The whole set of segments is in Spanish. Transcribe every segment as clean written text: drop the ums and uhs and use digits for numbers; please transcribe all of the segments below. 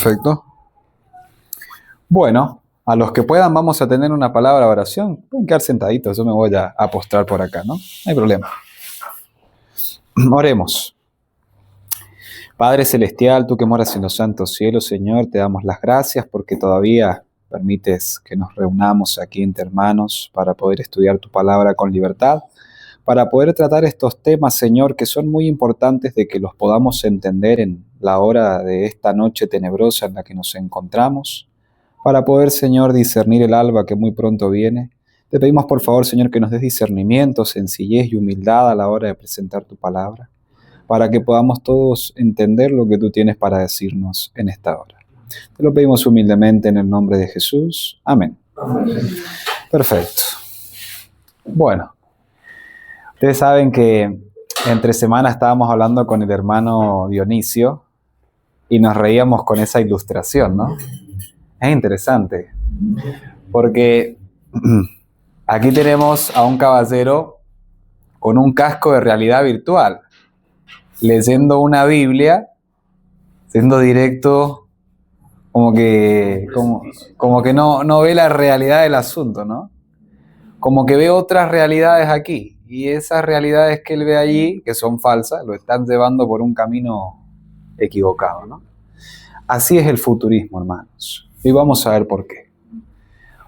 Perfecto. Bueno, a los que puedan vamos a tener una palabra de oración. Pueden quedar sentaditos, yo me voy a postrar por acá, ¿no? No hay problema. Oremos. Padre Celestial, tú que moras en los santos cielos, Señor, te damos las gracias porque todavía permites que nos reunamos aquí entre hermanos para poder estudiar tu palabra con libertad, para poder tratar estos temas, Señor, que son muy importantes de que los podamos entender en la hora de esta noche tenebrosa en la que nos encontramos, para poder, Señor, discernir el alba que muy pronto viene. Te pedimos, por favor, Señor, que nos des discernimiento, sencillez y humildad a la hora de presentar tu palabra, para que podamos todos entender lo que tú tienes para decirnos en esta hora. Te lo pedimos humildemente en el nombre de Jesús. Amén. Amén. Perfecto. Bueno, ustedes saben que entre semana estábamos hablando con el hermano Dionisio y nos reíamos con esa ilustración, ¿no? Es interesante, porque aquí tenemos a un caballero con un casco de realidad virtual, leyendo una Biblia, siendo directo, como que no ve la realidad del asunto, ¿no? Como que ve otras realidades aquí, y esas realidades que él ve allí, que son falsas, lo están llevando por un camino equivocado, ¿no? Así es el futurismo, hermanos. Y vamos a ver por qué.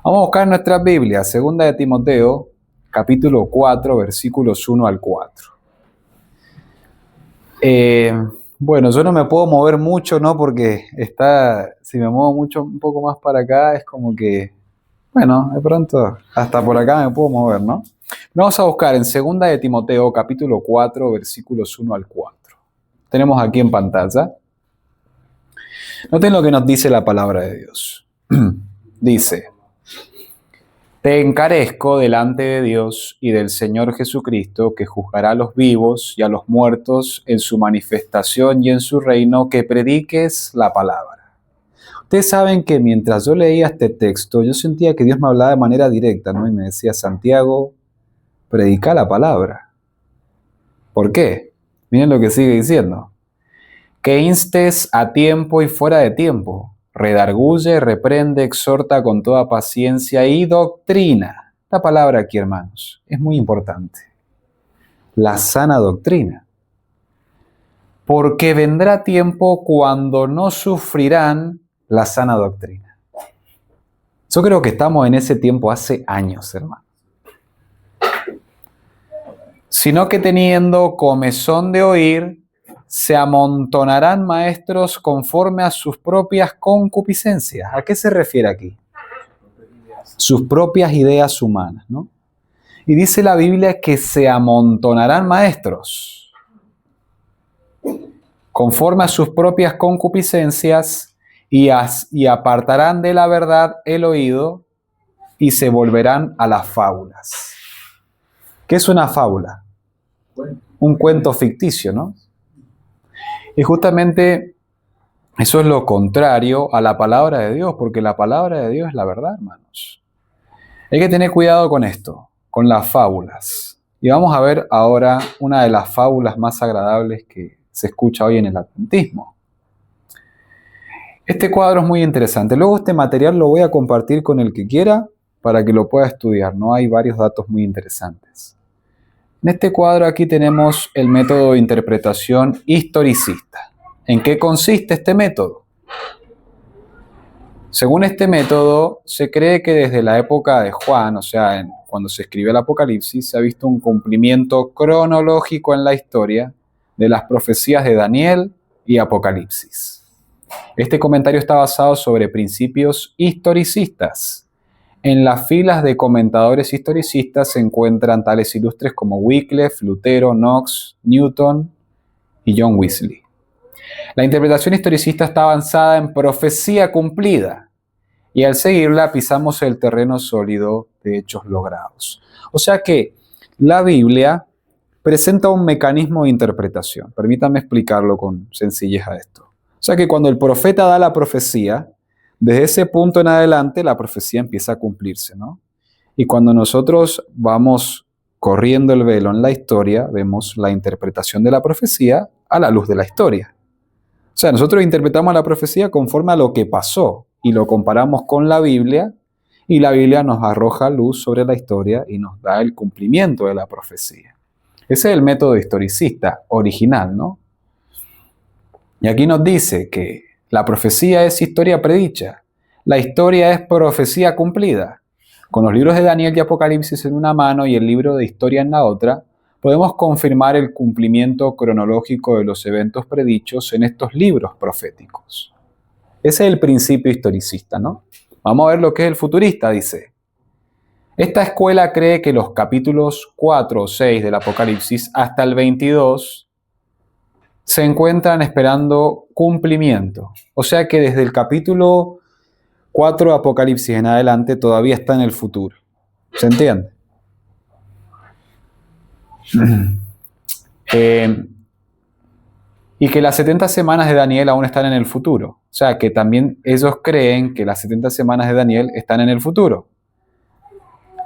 Vamos a buscar nuestra Biblia, 2 de Timoteo, capítulo 4, versículos 1 al 4. Bueno, yo no me puedo mover mucho, ¿no? Porque si me muevo mucho, un poco más para acá, es como que, bueno, de pronto hasta por acá me puedo mover, ¿no? Vamos a buscar en 2 de Timoteo, capítulo 4, versículos 1 al 4. Tenemos aquí en pantalla. Noten lo que nos dice la palabra de Dios. Dice: te encarezco delante de Dios y del Señor Jesucristo, que juzgará a los vivos y a los muertos en su manifestación y en su reino, que prediques la palabra. Ustedes saben que mientras yo leía este texto, yo sentía que Dios me hablaba de manera directa, ¿no? Y me decía: Santiago, predica la palabra. ¿Por qué? Miren lo que sigue diciendo. Que instes a tiempo y fuera de tiempo. Redarguye, reprende, exhorta con toda paciencia y doctrina. La palabra aquí, hermanos, es muy importante. La sana doctrina. Porque vendrá tiempo cuando no sufrirán la sana doctrina. Yo creo que estamos en ese tiempo hace años, hermanos. Sino que teniendo comezón de oír, se amontonarán maestros conforme a sus propias concupiscencias. ¿A qué se refiere aquí? Sus propias ideas humanas, ¿no? Y dice la Biblia que se amontonarán maestros conforme a sus propias concupiscencias y apartarán de la verdad el oído y se volverán a las fábulas. ¿Qué es una fábula? Un cuento ficticio, ¿no? Y justamente eso es lo contrario a la palabra de Dios, porque la palabra de Dios es la verdad, hermanos. Hay que tener cuidado con esto, con las fábulas. Y vamos a ver ahora una de las fábulas más agradables que se escucha hoy en el adventismo. Este cuadro es muy interesante. Luego este material lo voy a compartir con el que quiera para que lo pueda estudiar, ¿no? Hay varios datos muy interesantes. En este cuadro aquí tenemos el método de interpretación historicista. ¿En qué consiste este método? Según este método, se cree que desde la época de Juan, o sea, cuando se escribió el Apocalipsis, se ha visto un cumplimiento cronológico en la historia de las profecías de Daniel y Apocalipsis. Este comentario está basado sobre principios historicistas. En las filas de comentadores historicistas se encuentran tales ilustres como Wycliffe, Lutero, Knox, Newton y John Wesley. La interpretación historicista está avanzada en profecía cumplida y al seguirla pisamos el terreno sólido de hechos logrados. O sea que la Biblia presenta un mecanismo de interpretación. Permítanme explicarlo con sencillez a esto. O sea que cuando el profeta da la profecía, desde ese punto en adelante la profecía empieza a cumplirse, ¿no? Y cuando nosotros vamos corriendo el velo en la historia, vemos la interpretación de la profecía a la luz de la historia. O sea, nosotros interpretamos la profecía conforme a lo que pasó y lo comparamos con la Biblia y la Biblia nos arroja luz sobre la historia y nos da el cumplimiento de la profecía. Ese es el método historicista original, ¿no? Y aquí nos dice que la profecía es historia predicha, la historia es profecía cumplida. Con los libros de Daniel y Apocalipsis en una mano y el libro de historia en la otra, podemos confirmar el cumplimiento cronológico de los eventos predichos en estos libros proféticos. Ese es el principio historicista, ¿no? Vamos a ver lo que es el futurista, dice. Esta escuela cree que los capítulos 4 o 6 del Apocalipsis hasta el 22 se encuentran esperando cumplimiento. O sea que desde el capítulo 4 de Apocalipsis en adelante todavía está en el futuro. ¿Se entiende? Y que las 70 semanas de Daniel aún están en el futuro. O sea que también ellos creen que las 70 semanas de Daniel están en el futuro.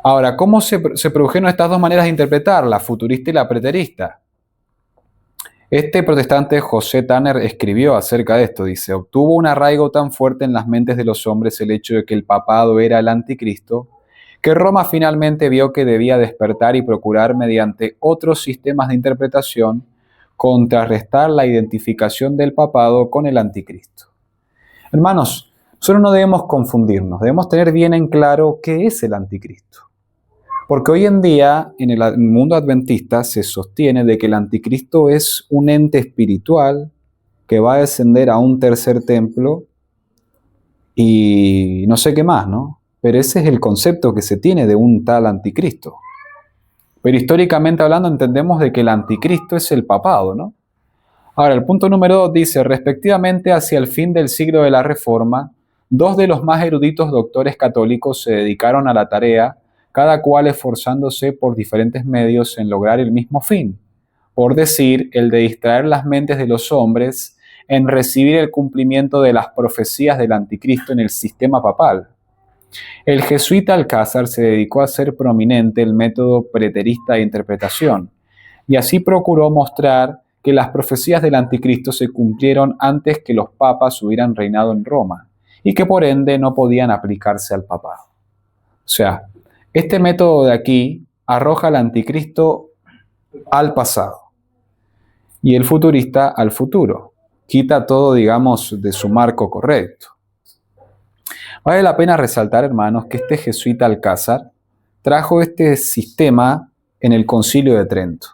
Ahora, ¿cómo se produjeron estas dos maneras de interpretar, la futurista y la preterista? Este protestante José Tanner escribió acerca de esto, dice, obtuvo un arraigo tan fuerte en las mentes de los hombres el hecho de que el papado era el anticristo, que Roma finalmente vio que debía despertar y procurar mediante otros sistemas de interpretación contrarrestar la identificación del papado con el anticristo. Hermanos, nosotros no debemos confundirnos, debemos tener bien en claro qué es el anticristo. Porque hoy en día, en el mundo adventista, se sostiene de que el anticristo es un ente espiritual que va a descender a un tercer templo y no sé qué más, ¿no? Pero ese es el concepto que se tiene de un tal anticristo. Pero históricamente hablando entendemos de que el anticristo es el papado, ¿no? Ahora, el punto número 2 dice, respectivamente hacia el fin del siglo de la Reforma, dos de los más eruditos doctores católicos se dedicaron a la tarea, cada cual esforzándose por diferentes medios en lograr el mismo fin, por decir, el de distraer las mentes de los hombres en recibir el cumplimiento de las profecías del anticristo en el sistema papal. El jesuita Alcázar se dedicó a hacer prominente el método preterista de interpretación, y así procuró mostrar que las profecías del anticristo se cumplieron antes que los papas hubieran reinado en Roma, y que por ende no podían aplicarse al papado. O sea, este método de aquí arroja al anticristo al pasado y el futurista al futuro. Quita todo, digamos, de su marco correcto. Vale la pena resaltar, hermanos, que este jesuita Alcázar trajo este sistema en el Concilio de Trento.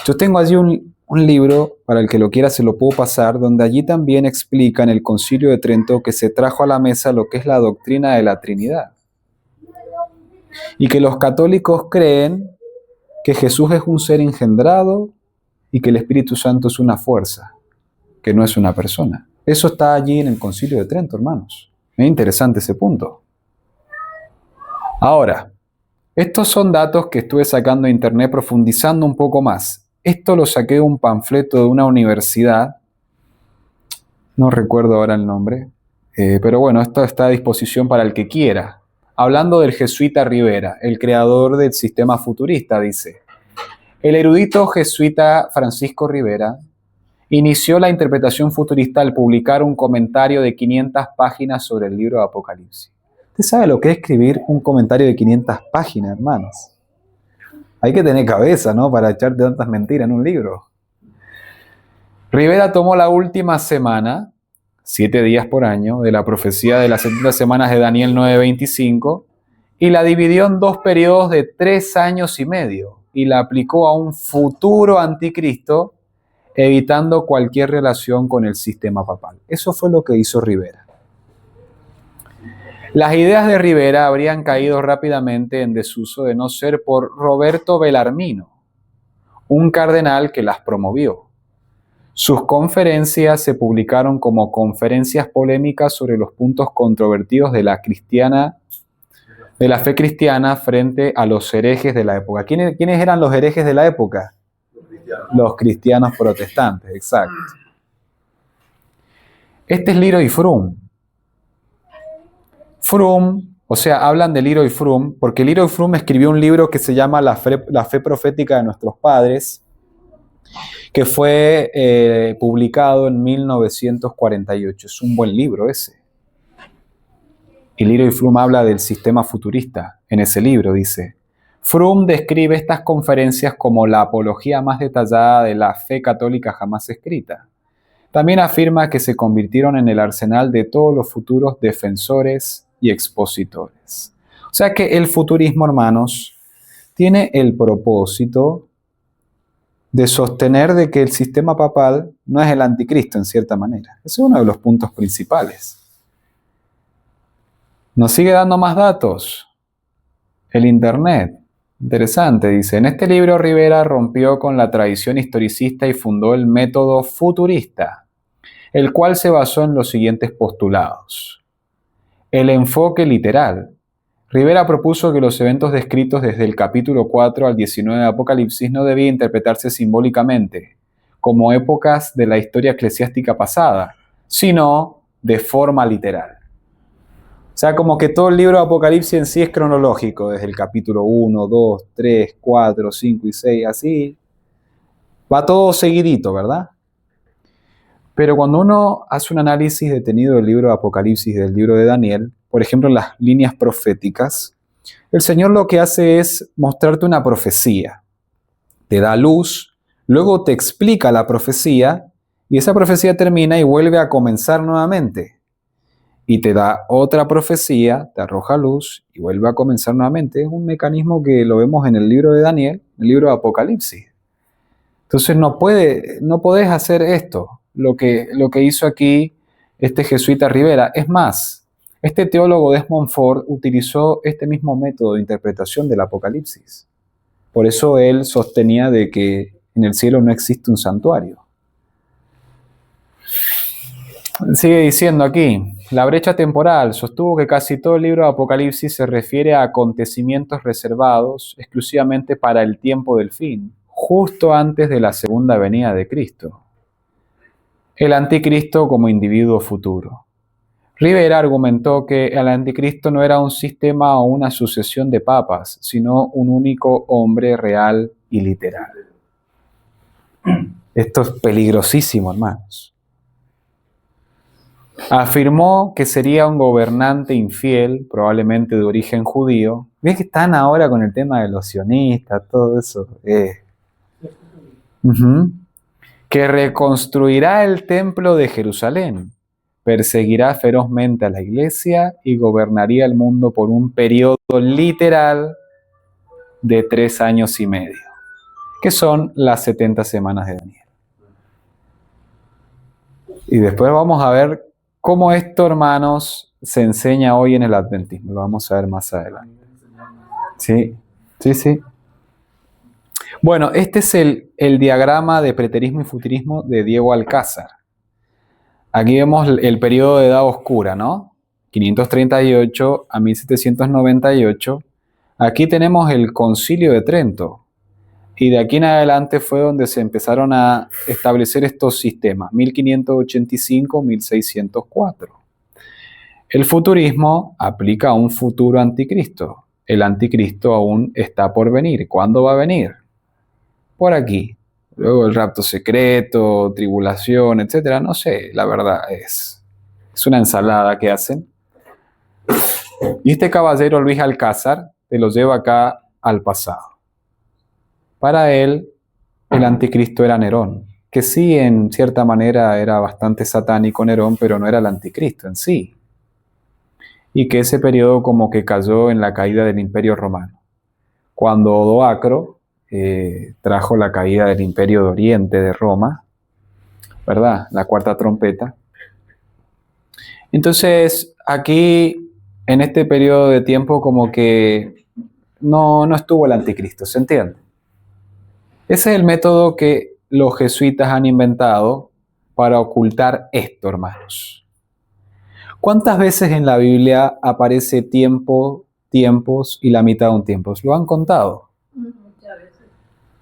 Yo tengo allí un libro, para el que lo quiera se lo puedo pasar, donde allí también explica en el Concilio de Trento que se trajo a la mesa lo que es la doctrina de la Trinidad. Y que los católicos creen que Jesús es un ser engendrado y que el Espíritu Santo es una fuerza, que no es una persona. Eso está allí en el Concilio de Trento, hermanos. Es interesante ese punto. Ahora, estos son datos que estuve sacando de internet profundizando un poco más. Esto lo saqué de un panfleto de una universidad, no recuerdo ahora el nombre, pero bueno, esto está a disposición para el que quiera. Hablando del jesuita Rivera, el creador del sistema futurista, dice, el erudito jesuita Francisco Rivera inició la interpretación futurista al publicar un comentario de 500 páginas sobre el libro de Apocalipsis. ¿Usted sabe lo que es escribir un comentario de 500 páginas, hermanos? Hay que tener cabeza, ¿no?, para echarte tantas mentiras en un libro. Rivera tomó la última semana, 7 días por año, de la profecía de las 70 semanas de Daniel 9:25 y la dividió en 2 periodos de 3 años y medio y la aplicó a un futuro anticristo, evitando cualquier relación con el sistema papal. Eso fue lo que hizo Rivera. Las ideas de Rivera habrían caído rápidamente en desuso de no ser por Roberto Bellarmino, un cardenal que las promovió. Sus conferencias se publicaron como conferencias polémicas sobre los puntos controvertidos de la fe cristiana frente a los herejes de la época. ¿Quiénes eran los herejes de la época? Los cristianos protestantes, exacto. Este es Leroy Froom. Froom, o sea, hablan de Leroy Froom, porque Leroy Froom escribió un libro que se llama La fe profética de nuestros padres, que fue publicado en 1948. Es un buen libro ese. Y Liro y Fromm habla del sistema futurista en ese libro, dice. Fromm describe estas conferencias como la apología más detallada de la fe católica jamás escrita. También afirma que se convirtieron en el arsenal de todos los futuros defensores y expositores. O sea que el futurismo, hermanos, tiene el propósito de sostener de que el sistema papal no es el anticristo en cierta manera. Ese es uno de los puntos principales. Nos sigue dando más datos. El Internet. Interesante, dice. En este libro Rivera rompió con la tradición historicista y fundó el método futurista, el cual se basó en los siguientes postulados. El enfoque literal. Rivera propuso que los eventos descritos desde el capítulo 4 al 19 de Apocalipsis no debían interpretarse simbólicamente, como épocas de la historia eclesiástica pasada, sino de forma literal. O sea, como que todo el libro de Apocalipsis en sí es cronológico, desde el capítulo 1, 2, 3, 4, 5 y 6, así. Va todo seguidito, ¿verdad? Pero cuando uno hace un análisis detenido del libro de Apocalipsis y del libro de Daniel, por ejemplo, las líneas proféticas, el Señor lo que hace es mostrarte una profecía. Te da luz, luego te explica la profecía y esa profecía termina y vuelve a comenzar nuevamente. Y te da otra profecía, te arroja luz y vuelve a comenzar nuevamente. Es un mecanismo que lo vemos en el libro de Daniel, el libro de Apocalipsis. Entonces no podés hacer esto, lo que hizo aquí este jesuita Rivera. Es más, este teólogo Desmond Ford utilizó este mismo método de interpretación del Apocalipsis. Por eso él sostenía de que en el cielo no existe un santuario. Sigue diciendo aquí, la brecha temporal sostuvo que casi todo el libro de Apocalipsis se refiere a acontecimientos reservados exclusivamente para el tiempo del fin, justo antes de la segunda venida de Cristo. El anticristo como individuo futuro. Rivera argumentó que el anticristo no era un sistema o una sucesión de papas, sino un único hombre real y literal. Esto es peligrosísimo, hermanos. Afirmó que sería un gobernante infiel, probablemente de origen judío. ¿Ves que están ahora con el tema de los sionistas, todo eso? Que reconstruirá el templo de Jerusalén, perseguirá ferozmente a la iglesia y gobernaría el mundo por un periodo literal de 3 años y medio, que son las 70 semanas de Daniel. Y después vamos a ver cómo esto, hermanos, se enseña hoy en el adventismo. Lo vamos a ver más adelante. Sí. Bueno, este es el diagrama de preterismo y futurismo de Diego Alcázar. Aquí vemos el periodo de edad oscura, ¿no? 538 a 1798. Aquí tenemos el Concilio de Trento. Y de aquí en adelante fue donde se empezaron a establecer estos sistemas, 1585-1604. El futurismo aplica a un futuro anticristo. El anticristo aún está por venir. ¿Cuándo va a venir? Por aquí. Luego el rapto secreto, tribulación, etcétera. No sé, la verdad es una ensalada que hacen. Y este caballero Luis Alcázar te lo lleva acá al pasado. Para él, el anticristo era Nerón, que sí, en cierta manera era bastante satánico Nerón, pero no era el anticristo en sí. Y que ese periodo como que cayó en la caída del Imperio Romano. Cuando Odoacro trajo la caída del Imperio de Oriente de Roma, ¿verdad? La cuarta trompeta. Entonces, aquí, en este periodo de tiempo, como que no estuvo el anticristo, ¿se entiende? Ese es el método que los jesuitas han inventado para ocultar esto, hermanos. ¿Cuántas veces en la Biblia aparece tiempo, tiempos y la mitad de un tiempo? ¿Lo han contado? Muchas veces.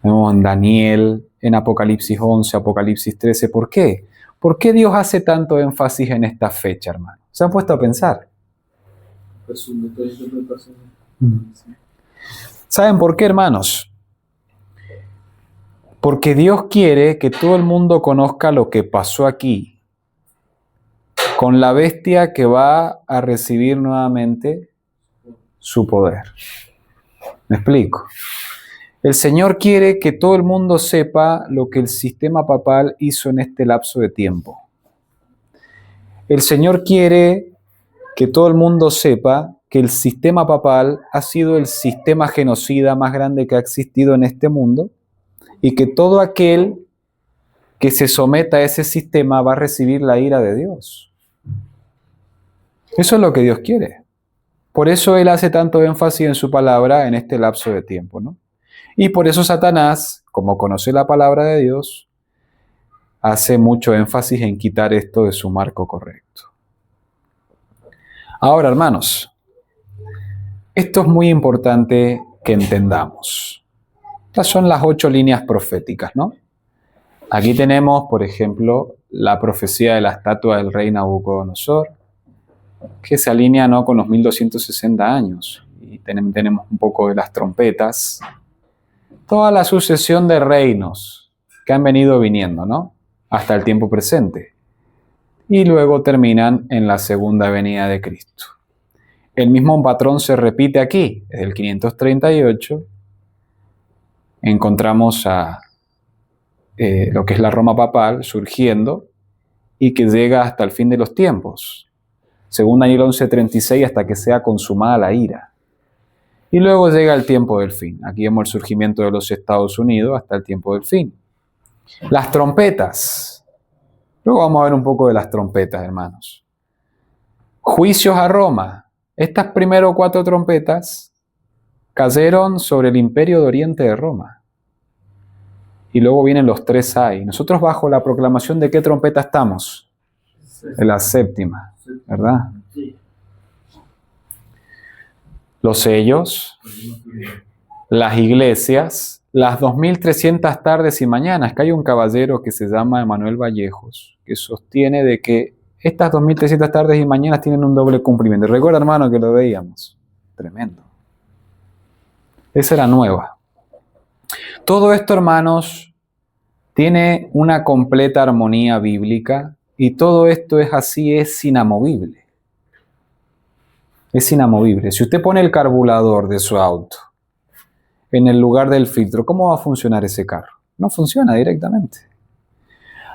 Vemos en Daniel, en Apocalipsis 11, Apocalipsis 13. ¿Por qué? ¿Por qué Dios hace tanto énfasis en esta fecha, hermano? ¿Se han puesto a pensar? ¿Saben por qué, hermanos? Porque Dios quiere que todo el mundo conozca lo que pasó aquí con la bestia que va a recibir nuevamente su poder. ¿Me explico? El Señor quiere que todo el mundo sepa lo que el sistema papal hizo en este lapso de tiempo. El Señor quiere que todo el mundo sepa que el sistema papal ha sido el sistema genocida más grande que ha existido en este mundo y que todo aquel que se someta a ese sistema va a recibir la ira de Dios. Eso es lo que Dios quiere. Por eso Él hace tanto énfasis en su palabra en este lapso de tiempo, ¿no? Y por eso Satanás, como conoce la palabra de Dios, hace mucho énfasis en quitar esto de su marco correcto. Ahora, hermanos, esto es muy importante que entendamos. Estas son las 8 líneas proféticas, ¿no? Aquí tenemos, por ejemplo, la profecía de la estatua del rey Nabucodonosor, que se alinea, ¿no?, con los 1260 años. Y tenemos un poco de las trompetas. Toda la sucesión de reinos que han venido viniendo, ¿no?, hasta el tiempo presente. Y luego terminan en la segunda venida de Cristo. El mismo patrón se repite aquí. Desde el 538 encontramos a lo que es la Roma papal surgiendo y que llega hasta el fin de los tiempos, según Daniel 11:36, hasta que sea consumada la ira. Y luego llega el tiempo del fin. Aquí vemos el surgimiento de los Estados Unidos hasta el tiempo del fin. Las trompetas. Luego vamos a ver un poco de las trompetas, hermanos. Juicios a Roma. Estas primeras 4 trompetas cayeron sobre el imperio de Oriente de Roma. Y luego vienen los 3 ay. Nosotros bajo la proclamación de qué trompeta estamos? En la 7ª, ¿verdad? Los sellos, las iglesias, las 2300 tardes y mañanas, que hay un caballero que se llama Emanuel Vallejos, que sostiene de que estas 2300 tardes y mañanas tienen un doble cumplimiento. Recuerda, hermano, que lo veíamos. Tremendo. Esa era nueva. Todo esto, hermanos, tiene una completa armonía bíblica y todo esto es así, es inamovible. Es inamovible. Si usted pone el carburador de su auto en el lugar del filtro, ¿cómo va a funcionar ese carro? No funciona directamente.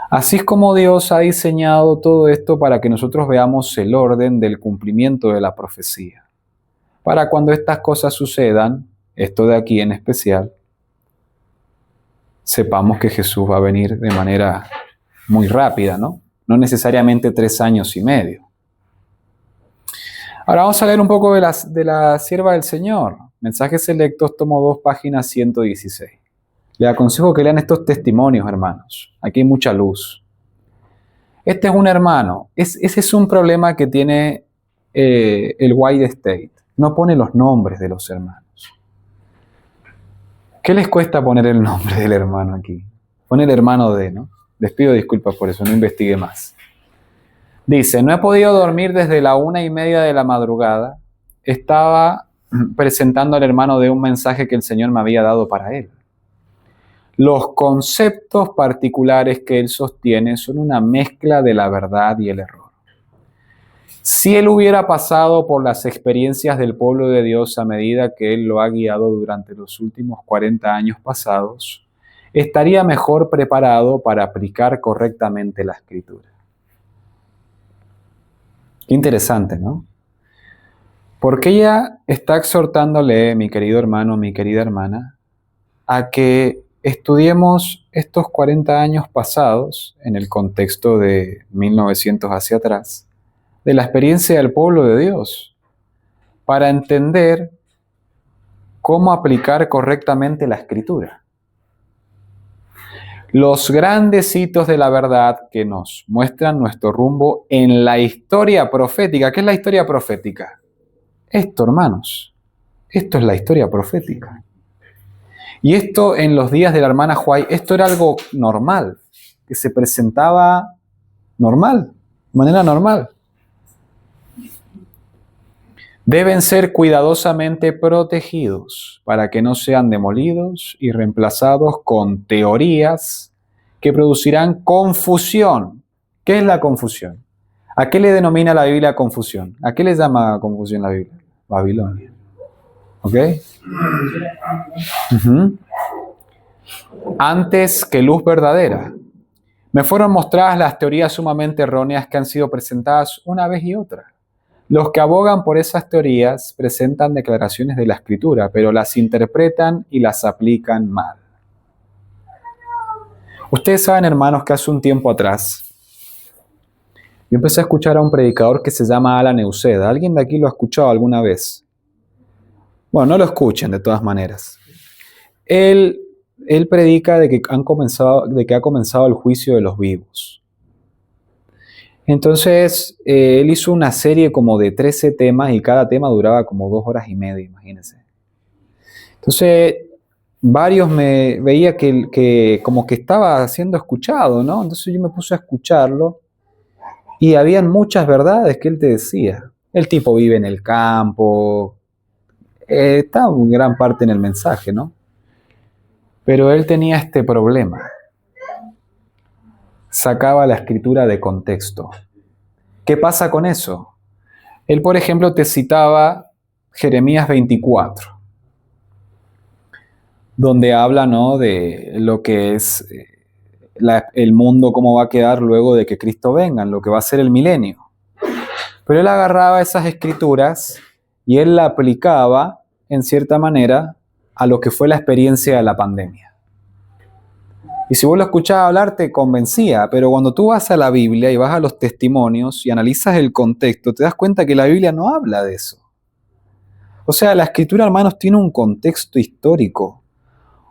Así es como Dios ha diseñado todo esto para que nosotros veamos el orden del cumplimiento de la profecía. Para cuando estas cosas sucedan, esto de aquí en especial, sepamos que Jesús va a venir de manera muy rápida, ¿no? No necesariamente 3 años y medio. Ahora vamos a leer un poco de la sierva del Señor. Mensajes selectos, tomo 2, páginas 116. Les aconsejo que lean estos testimonios, hermanos. Aquí hay mucha luz. Este es un hermano. Ese es un problema que tiene el White State. No pone los nombres de los hermanos. ¿Qué les cuesta poner el nombre del hermano aquí? Pone el hermano de, ¿no? Les pido disculpas por eso, no investigué más. Dice, no he podido dormir desde la 1:30 de la madrugada. Estaba presentando al hermano de un mensaje que el Señor me había dado para él. Los conceptos particulares que él sostiene son una mezcla de la verdad y el error. Si él hubiera pasado por las experiencias del pueblo de Dios a medida que él lo ha guiado durante los últimos 40 años pasados, estaría mejor preparado para aplicar correctamente la Escritura. Qué interesante, ¿no? Porque ella está exhortándole, mi querido hermano, mi querida hermana, a que estudiemos estos 40 años pasados en el contexto de 1900 hacia atrás, de la experiencia del pueblo de Dios, para entender cómo aplicar correctamente la Escritura. Los grandes hitos de la verdad que nos muestran nuestro rumbo en la historia profética. ¿Qué es la historia profética? Esto, hermanos, esto es la historia profética. Y esto en los días de la hermana White, esto era algo normal, que se presentaba normal, de manera normal. Deben ser cuidadosamente protegidos para que no sean demolidos y reemplazados con teorías que producirán confusión. ¿Qué es la confusión? ¿A qué le denomina la Biblia confusión? ¿A qué le llama confusión la Biblia? Babilonia. ¿Ok? Ujú. Antes que luz verdadera. Me fueron mostradas las teorías sumamente erróneas que han sido presentadas una vez y otra. Los que abogan por esas teorías presentan declaraciones de la Escritura, pero las interpretan y las aplican mal. Ustedes saben, hermanos, que hace un tiempo atrás yo empecé a escuchar a un predicador que se llama Alan Euseda. ¿Alguien de aquí lo ha escuchado alguna vez? Bueno, no lo escuchen de todas maneras. Él predica de que ha comenzado el juicio de los vivos. Entonces, él hizo una serie como de 13 temas y cada tema duraba como 2 horas y media, imagínense. Entonces, varios me veía que como que estaba siendo escuchado, ¿no? Entonces yo me puse a escucharlo y habían muchas verdades que él te decía. El tipo vive en el campo, está en gran parte en el mensaje, ¿no? Pero él tenía este problema. Sacaba la escritura de contexto. ¿Qué pasa con eso? Él, por ejemplo, te citaba Jeremías 24, donde habla, ¿no?, de lo que es el mundo, cómo va a quedar luego de que Cristo venga, lo que va a ser el milenio. Pero él agarraba esas escrituras y él la aplicaba, en cierta manera, a lo que fue la experiencia de la pandemia. Y si vos lo escuchabas hablar, te convencía, pero cuando tú vas a la Biblia y vas a los testimonios y analizas el contexto, te das cuenta que la Biblia no habla de eso. O sea, la escritura, hermanos, tiene un contexto histórico,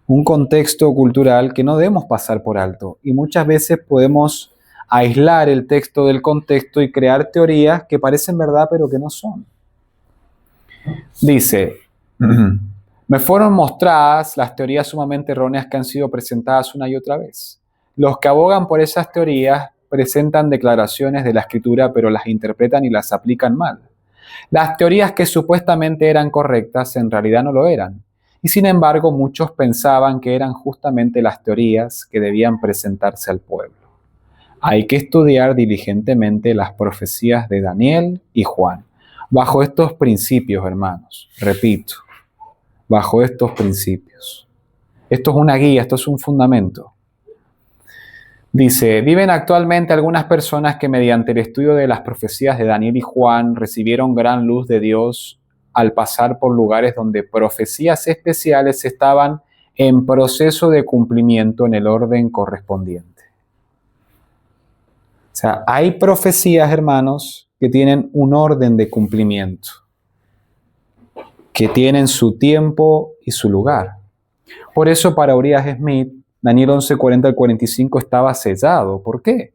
un contexto cultural que no debemos pasar por alto. Y muchas veces podemos aislar el texto del contexto y crear teorías que parecen verdad, pero que no son. Dice, me fueron mostradas las teorías sumamente erróneas que han sido presentadas una y otra vez. Los que abogan por esas teorías presentan declaraciones de la Escritura, pero las interpretan y las aplican mal. Las teorías que supuestamente eran correctas en realidad no lo eran. Y sin embargo, muchos pensaban que eran justamente las teorías que debían presentarse al pueblo. Hay que estudiar diligentemente las profecías de Daniel y Juan. Bajo estos principios, hermanos, repito, bajo estos principios. Esto es una guía, esto es un fundamento. Dice, viven actualmente algunas personas que mediante el estudio de las profecías de Daniel y Juan recibieron gran luz de Dios al pasar por lugares donde profecías especiales estaban en proceso de cumplimiento en el orden correspondiente. O sea, hay profecías, hermanos, que tienen un orden de cumplimiento, que tienen su tiempo y su lugar. Por eso para Urias Smith, Daniel 11:40 al 45 estaba sellado. ¿Por qué?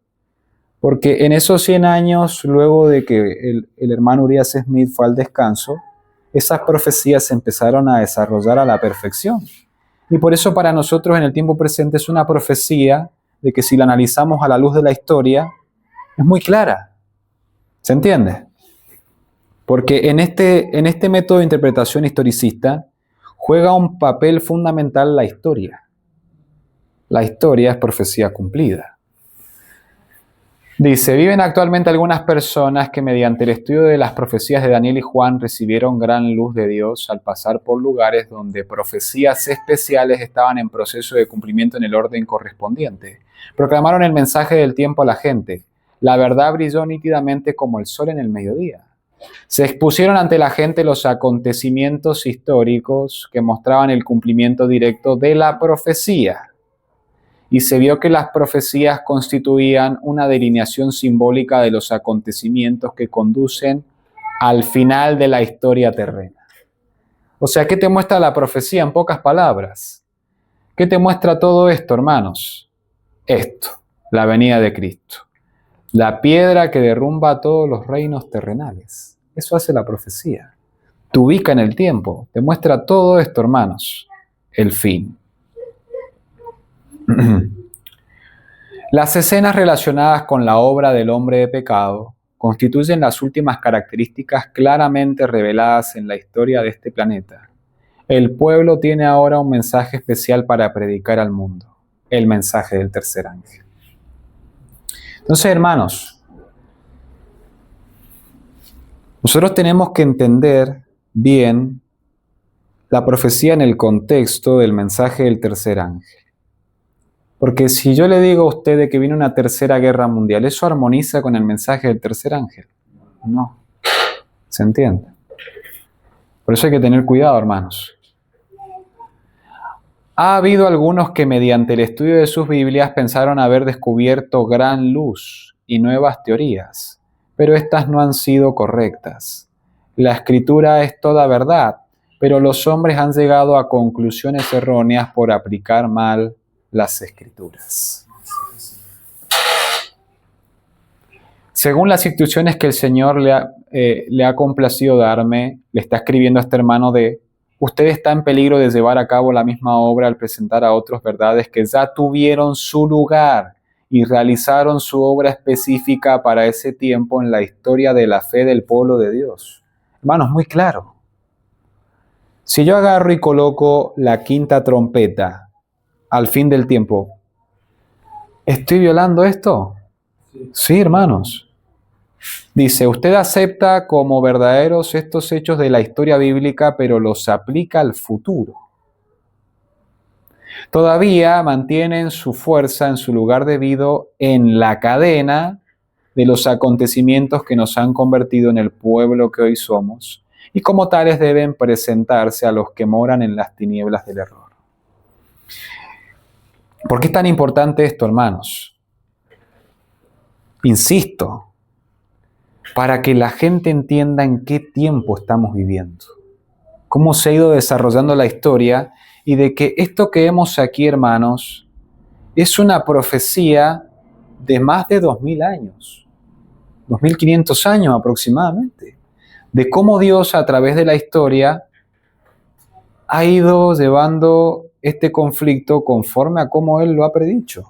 Porque en esos 100 años, luego de que el hermano Urias Smith fue al descanso, esas profecías se empezaron a desarrollar a la perfección. Y por eso para nosotros en el tiempo presente es una profecía de que si la analizamos a la luz de la historia, es muy clara. ¿Se entiende? Porque en este método de interpretación historicista juega un papel fundamental la historia. La historia es profecía cumplida. Dice, viven actualmente algunas personas que mediante el estudio de las profecías de Daniel y Juan recibieron gran luz de Dios al pasar por lugares donde profecías especiales estaban en proceso de cumplimiento en el orden correspondiente. Proclamaron el mensaje del tiempo a la gente. La verdad brilló nítidamente como el sol en el mediodía. Se expusieron ante la gente los acontecimientos históricos que mostraban el cumplimiento directo de la profecía. Y se vio que las profecías constituían una delineación simbólica de los acontecimientos que conducen al final de la historia terrena. O sea, ¿qué te muestra la profecía en pocas palabras? ¿Qué te muestra todo esto, hermanos? Esto, la venida de Cristo. La piedra que derrumba todos los reinos terrenales. Eso hace la profecía. Te ubica en el tiempo, te muestra todo esto, hermanos. El fin. Las escenas relacionadas con la obra del hombre de pecado constituyen las últimas características claramente reveladas en la historia de este planeta. El pueblo tiene ahora un mensaje especial para predicar al mundo, el mensaje del tercer ángel. Entonces, hermanos, nosotros tenemos que entender bien la profecía en el contexto del mensaje del tercer ángel. Porque si yo le digo a usted de que viene una tercera guerra mundial, ¿eso armoniza con el mensaje del tercer ángel? No. ¿Se entiende? Por eso hay que tener cuidado, hermanos. Ha habido algunos que mediante el estudio de sus Biblias pensaron haber descubierto gran luz y nuevas teorías, pero estas no han sido correctas. La Escritura es toda verdad, pero los hombres han llegado a conclusiones erróneas por aplicar mal las Escrituras. Según las instrucciones que el Señor le ha complacido darme, le está escribiendo a este hermano de: usted está en peligro de llevar a cabo la misma obra al presentar a otros verdades que ya tuvieron su lugar y realizaron su obra específica para ese tiempo en la historia de la fe del pueblo de Dios. Hermanos, muy claro. Si yo agarro y coloco la quinta trompeta al fin del tiempo, ¿estoy violando esto? Sí, hermanos. Dice, usted acepta como verdaderos estos hechos de la historia bíblica, pero los aplica al futuro. Todavía mantienen su fuerza en su lugar debido en la cadena de los acontecimientos que nos han convertido en el pueblo que hoy somos, y como tales deben presentarse a los que moran en las tinieblas del error. ¿Por qué es tan importante esto, hermanos? Insisto, para que la gente entienda en qué tiempo estamos viviendo, cómo se ha ido desarrollando la historia y de que esto que vemos aquí, hermanos, es una profecía de más de 2000 años, 2500 años aproximadamente, de cómo Dios a través de la historia ha ido llevando este conflicto conforme a cómo Él lo ha predicho.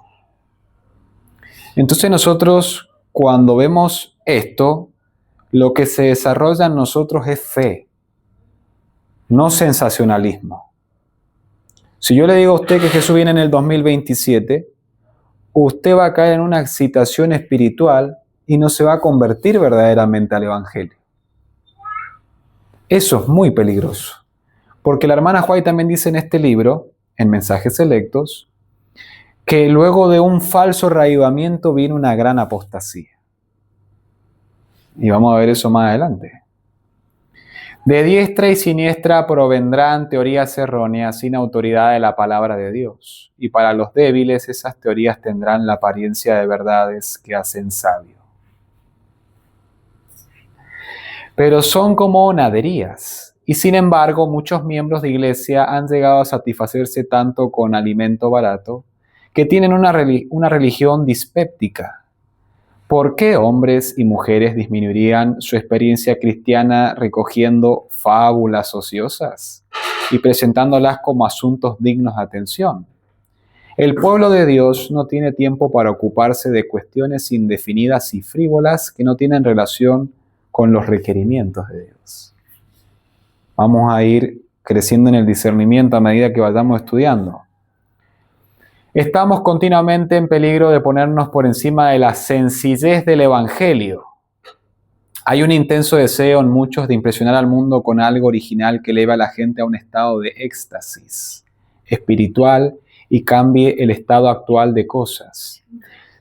Entonces nosotros, cuando vemos esto, lo que se desarrolla en nosotros es fe, no sensacionalismo. Si yo le digo a usted que Jesús viene en el 2027, usted va a caer en una excitación espiritual y no se va a convertir verdaderamente al Evangelio. Eso es muy peligroso, porque la hermana White también dice en este libro, en Mensajes Selectos, que luego de un falso reavivamiento vino una gran apostasía. Y vamos a ver eso más adelante. De diestra y siniestra provendrán teorías erróneas sin autoridad de la palabra de Dios. Y para los débiles esas teorías tendrán la apariencia de verdades que hacen sabio. Pero son como naderías. Y sin embargo, muchos miembros de iglesia han llegado a satisfacerse tanto con alimento barato que tienen una religión dispéptica. ¿Por qué hombres y mujeres disminuirían su experiencia cristiana recogiendo fábulas ociosas y presentándolas como asuntos dignos de atención? El pueblo de Dios no tiene tiempo para ocuparse de cuestiones indefinidas y frívolas que no tienen relación con los requerimientos de Dios. Vamos a ir creciendo en el discernimiento a medida que vayamos estudiando. Estamos continuamente en peligro de ponernos por encima de la sencillez del Evangelio. Hay un intenso deseo en muchos de impresionar al mundo con algo original que eleve a la gente a un estado de éxtasis espiritual y cambie el estado actual de cosas.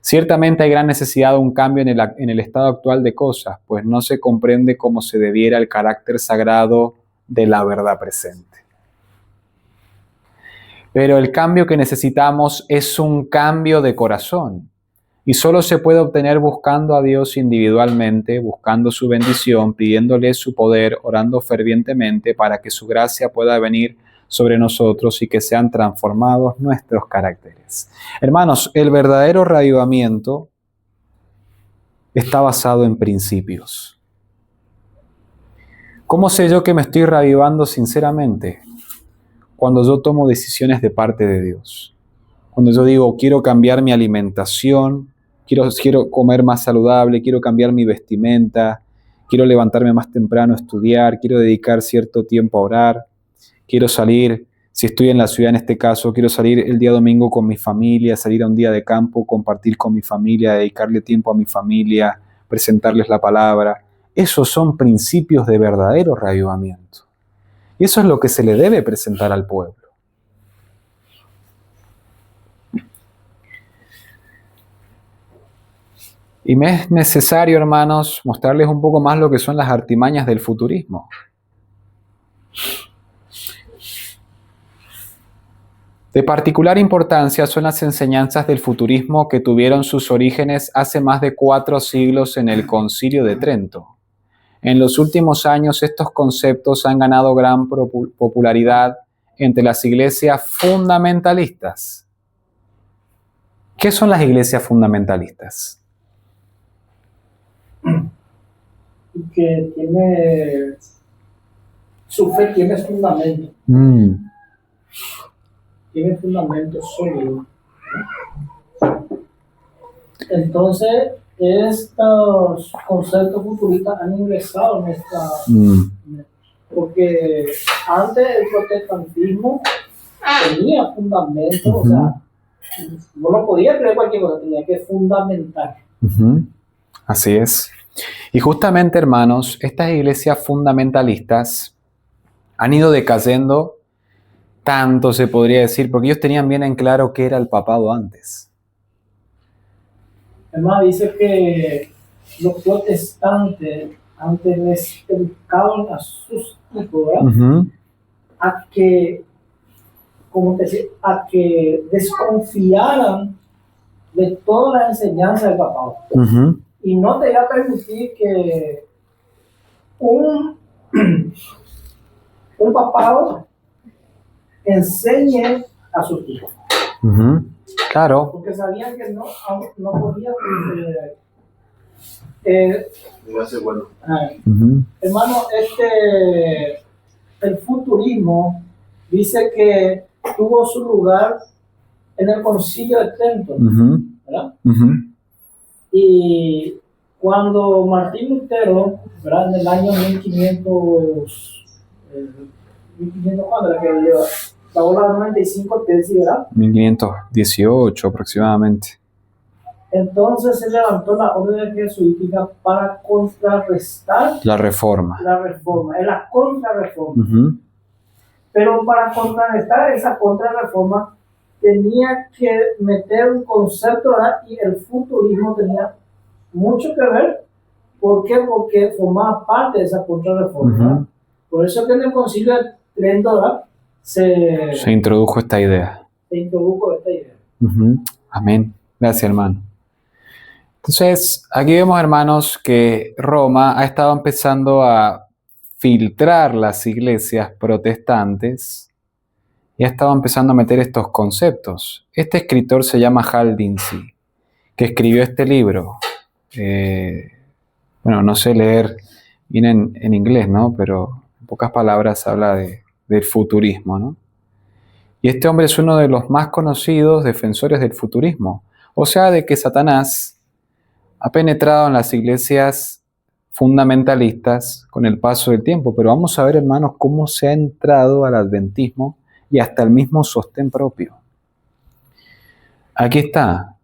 Ciertamente hay gran necesidad de un cambio en el estado actual de cosas, pues no se comprende cómo se debiera el carácter sagrado de la verdad presente. Pero el cambio que necesitamos es un cambio de corazón y solo se puede obtener buscando a Dios individualmente, buscando su bendición, pidiéndole su poder, orando fervientemente para que su gracia pueda venir sobre nosotros y que sean transformados nuestros caracteres. Hermanos, el verdadero reavivamiento está basado en principios. ¿Cómo sé yo que me estoy reavivando sinceramente? Cuando yo tomo decisiones de parte de Dios. Cuando yo digo, quiero cambiar mi alimentación, quiero comer más saludable, quiero cambiar mi vestimenta, quiero levantarme más temprano a estudiar, quiero dedicar cierto tiempo a orar, quiero salir, si estoy en la ciudad en este caso, quiero salir el día domingo con mi familia, salir a un día de campo, compartir con mi familia, dedicarle tiempo a mi familia, presentarles la palabra. Esos son principios de verdadero reavivamiento. Y eso es lo que se le debe presentar al pueblo. Y me es necesario, hermanos, mostrarles un poco más lo que son las artimañas del futurismo. De particular importancia son las enseñanzas del futurismo que tuvieron sus orígenes hace más de 4 siglos en el Concilio de Trento. En los últimos años estos conceptos han ganado gran popularidad entre las iglesias fundamentalistas. ¿Qué son las iglesias fundamentalistas? Que su fe tiene fundamento. Tiene fundamento sólido. Entonces, estos conceptos futuristas han ingresado en esta... Porque antes el protestantismo tenía fundamento, o sea, no lo podía creer cualquier cosa, tenía que fundamentar. Así es. Y justamente, hermanos, estas iglesias fundamentalistas han ido decayendo tanto, se podría decir, porque ellos tenían bien en claro qué era el papado antes. Además, dice que los protestantes antes les educaban a sus hijos, ¿verdad? A que, como te decía, a que desconfiaran de todas las enseñanzas del papado. Y no te iba a permitir que un papado enseñe a sus hijos. Claro. Porque sabían que no podía. Bueno. Hermano, el futurismo dice que tuvo su lugar en el Concilio de Trento, ¿verdad? Y cuando Martín Lutero, ¿verdad? En el año 1500, ¿cuándo era que lleva? La ola 95 tesis, ¿verdad? 1518 aproximadamente. Entonces se levantó la orden jesuítica para contrarrestar la reforma. Es la contrarreforma. Pero para contrarrestar esa contrarreforma tenía que meter un concepto, ¿verdad? Y el futurismo tenía mucho que ver. ¿Por qué? Porque formaba parte de esa contrarreforma. Por eso que en el Concilio de Trento, ¿verdad? Se introdujo esta idea. Amén. Gracias, hermano. Entonces, aquí vemos, hermanos, que Roma ha estado empezando a filtrar las iglesias protestantes y ha estado empezando a meter estos conceptos. Este escritor se llama Hal Lindsey, que escribió este libro. Bueno, no sé leer bien en inglés, ¿no? Pero en pocas palabras habla del futurismo, ¿no? Y este hombre es uno de los más conocidos defensores del futurismo. O sea, de que Satanás ha penetrado en las iglesias fundamentalistas con el paso del tiempo. Pero vamos a ver, hermanos, cómo se ha entrado al adventismo y hasta el mismo sostén propio. Aquí está,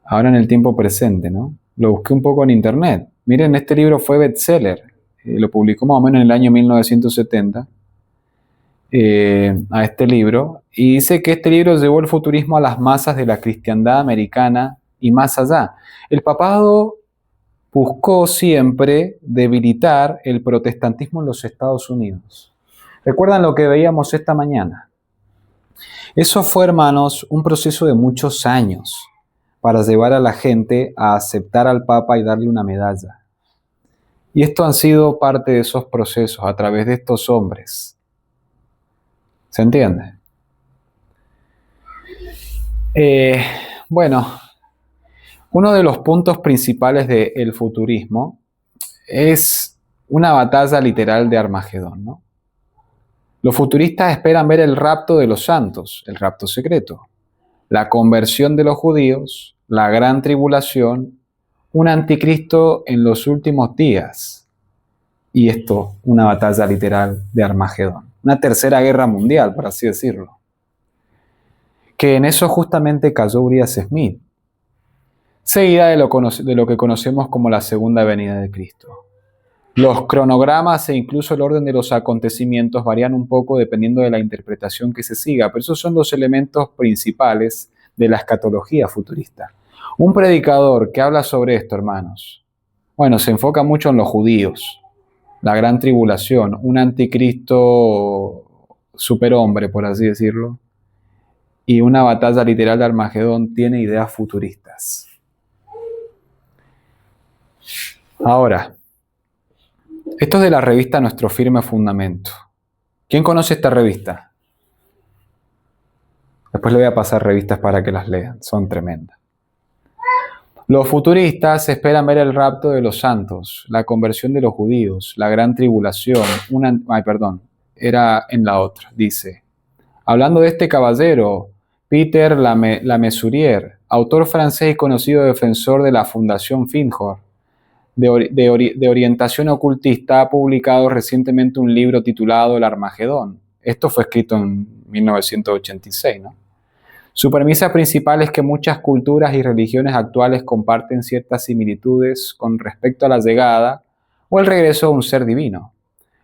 ahora en el tiempo presente, ¿no? Lo busqué un poco en internet. Miren, este libro fue bestseller. Lo publicó más o menos en el año 1970. A este libro. Y dice que este libro llevó el futurismo a las masas de la cristiandad americana y más allá. El papado buscó siempre debilitar el protestantismo en los Estados Unidos. ¿Recuerdan lo que veíamos esta mañana? Eso fue, hermanos, un proceso de muchos años para llevar a la gente a aceptar al Papa y darle una medalla. Y esto han sido parte de esos procesos a través de estos hombres. ¿Se entiende? Bueno, uno de los puntos principales del futurismo es una batalla literal de Armagedón, ¿no? Los futuristas esperan ver el rapto de los santos, el rapto secreto. la conversión de los judíos, la gran tribulación, un anticristo en los últimos días. Y esto, una batalla literal de Armagedón. Una tercera guerra mundial, por así decirlo. Que en eso justamente cayó Urias Smith, seguida de lo que conocemos como la segunda venida de Cristo. Los cronogramas e incluso el orden de los acontecimientos varían un poco dependiendo de la interpretación que se siga, pero esos son los elementos principales de la escatología futurista. Un predicador que habla sobre esto, hermanos, bueno, se enfoca mucho en los judíos, la gran tribulación, un anticristo superhombre, por así decirlo, y una batalla literal de Armagedón tiene ideas futuristas. Ahora, esto es de la revista Nuestro Firme Fundamento. ¿Quién conoce esta revista? Después le voy a pasar revistas para que las lean, son tremendas. Los futuristas esperan ver el rapto de los santos, la conversión de los judíos, la gran tribulación, era en la otra, dice. Hablando de este caballero, Peter Lamessurier, autor francés y conocido defensor de la Fundación Findhorn, de orientación ocultista, ha publicado recientemente un libro titulado El Armagedón. Esto fue escrito en 1986, ¿no? Su premisa principal es que muchas culturas y religiones actuales comparten ciertas similitudes con respecto a la llegada o el regreso de un ser divino.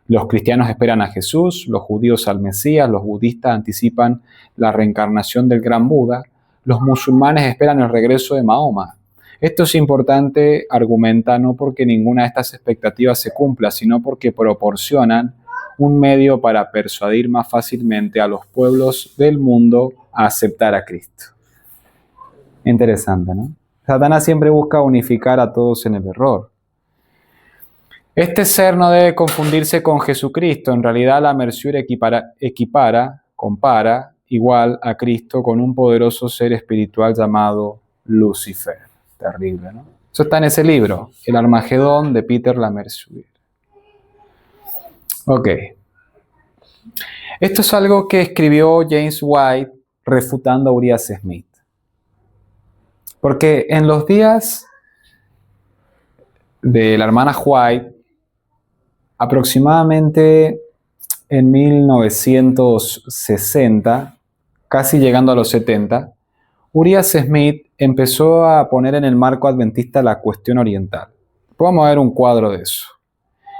Los cristianos esperan a Jesús, los judíos al Mesías, los budistas anticipan la reencarnación del gran Buda, los musulmanes esperan el regreso de Mahoma. Esto es importante, argumenta, no porque ninguna de estas expectativas se cumpla, sino porque proporcionan un medio para persuadir más fácilmente a los pueblos del mundo a aceptar a Cristo. Interesante, ¿no? Satanás siempre busca unificar a todos en el error. Este ser no debe confundirse con Jesucristo. En realidad, la Mercier compara igual a Cristo con un poderoso ser espiritual llamado Lucifer. Terrible, ¿no? Eso está en ese libro, El Armagedón de Peter Lamessurier. Ok. Esto es algo que escribió James White refutando a Urias Smith. Porque en los días de la hermana White, aproximadamente en 1960, casi llegando a los 70, Urias Smith empezó a poner en el marco adventista la cuestión oriental. Vamos a ver un cuadro de eso.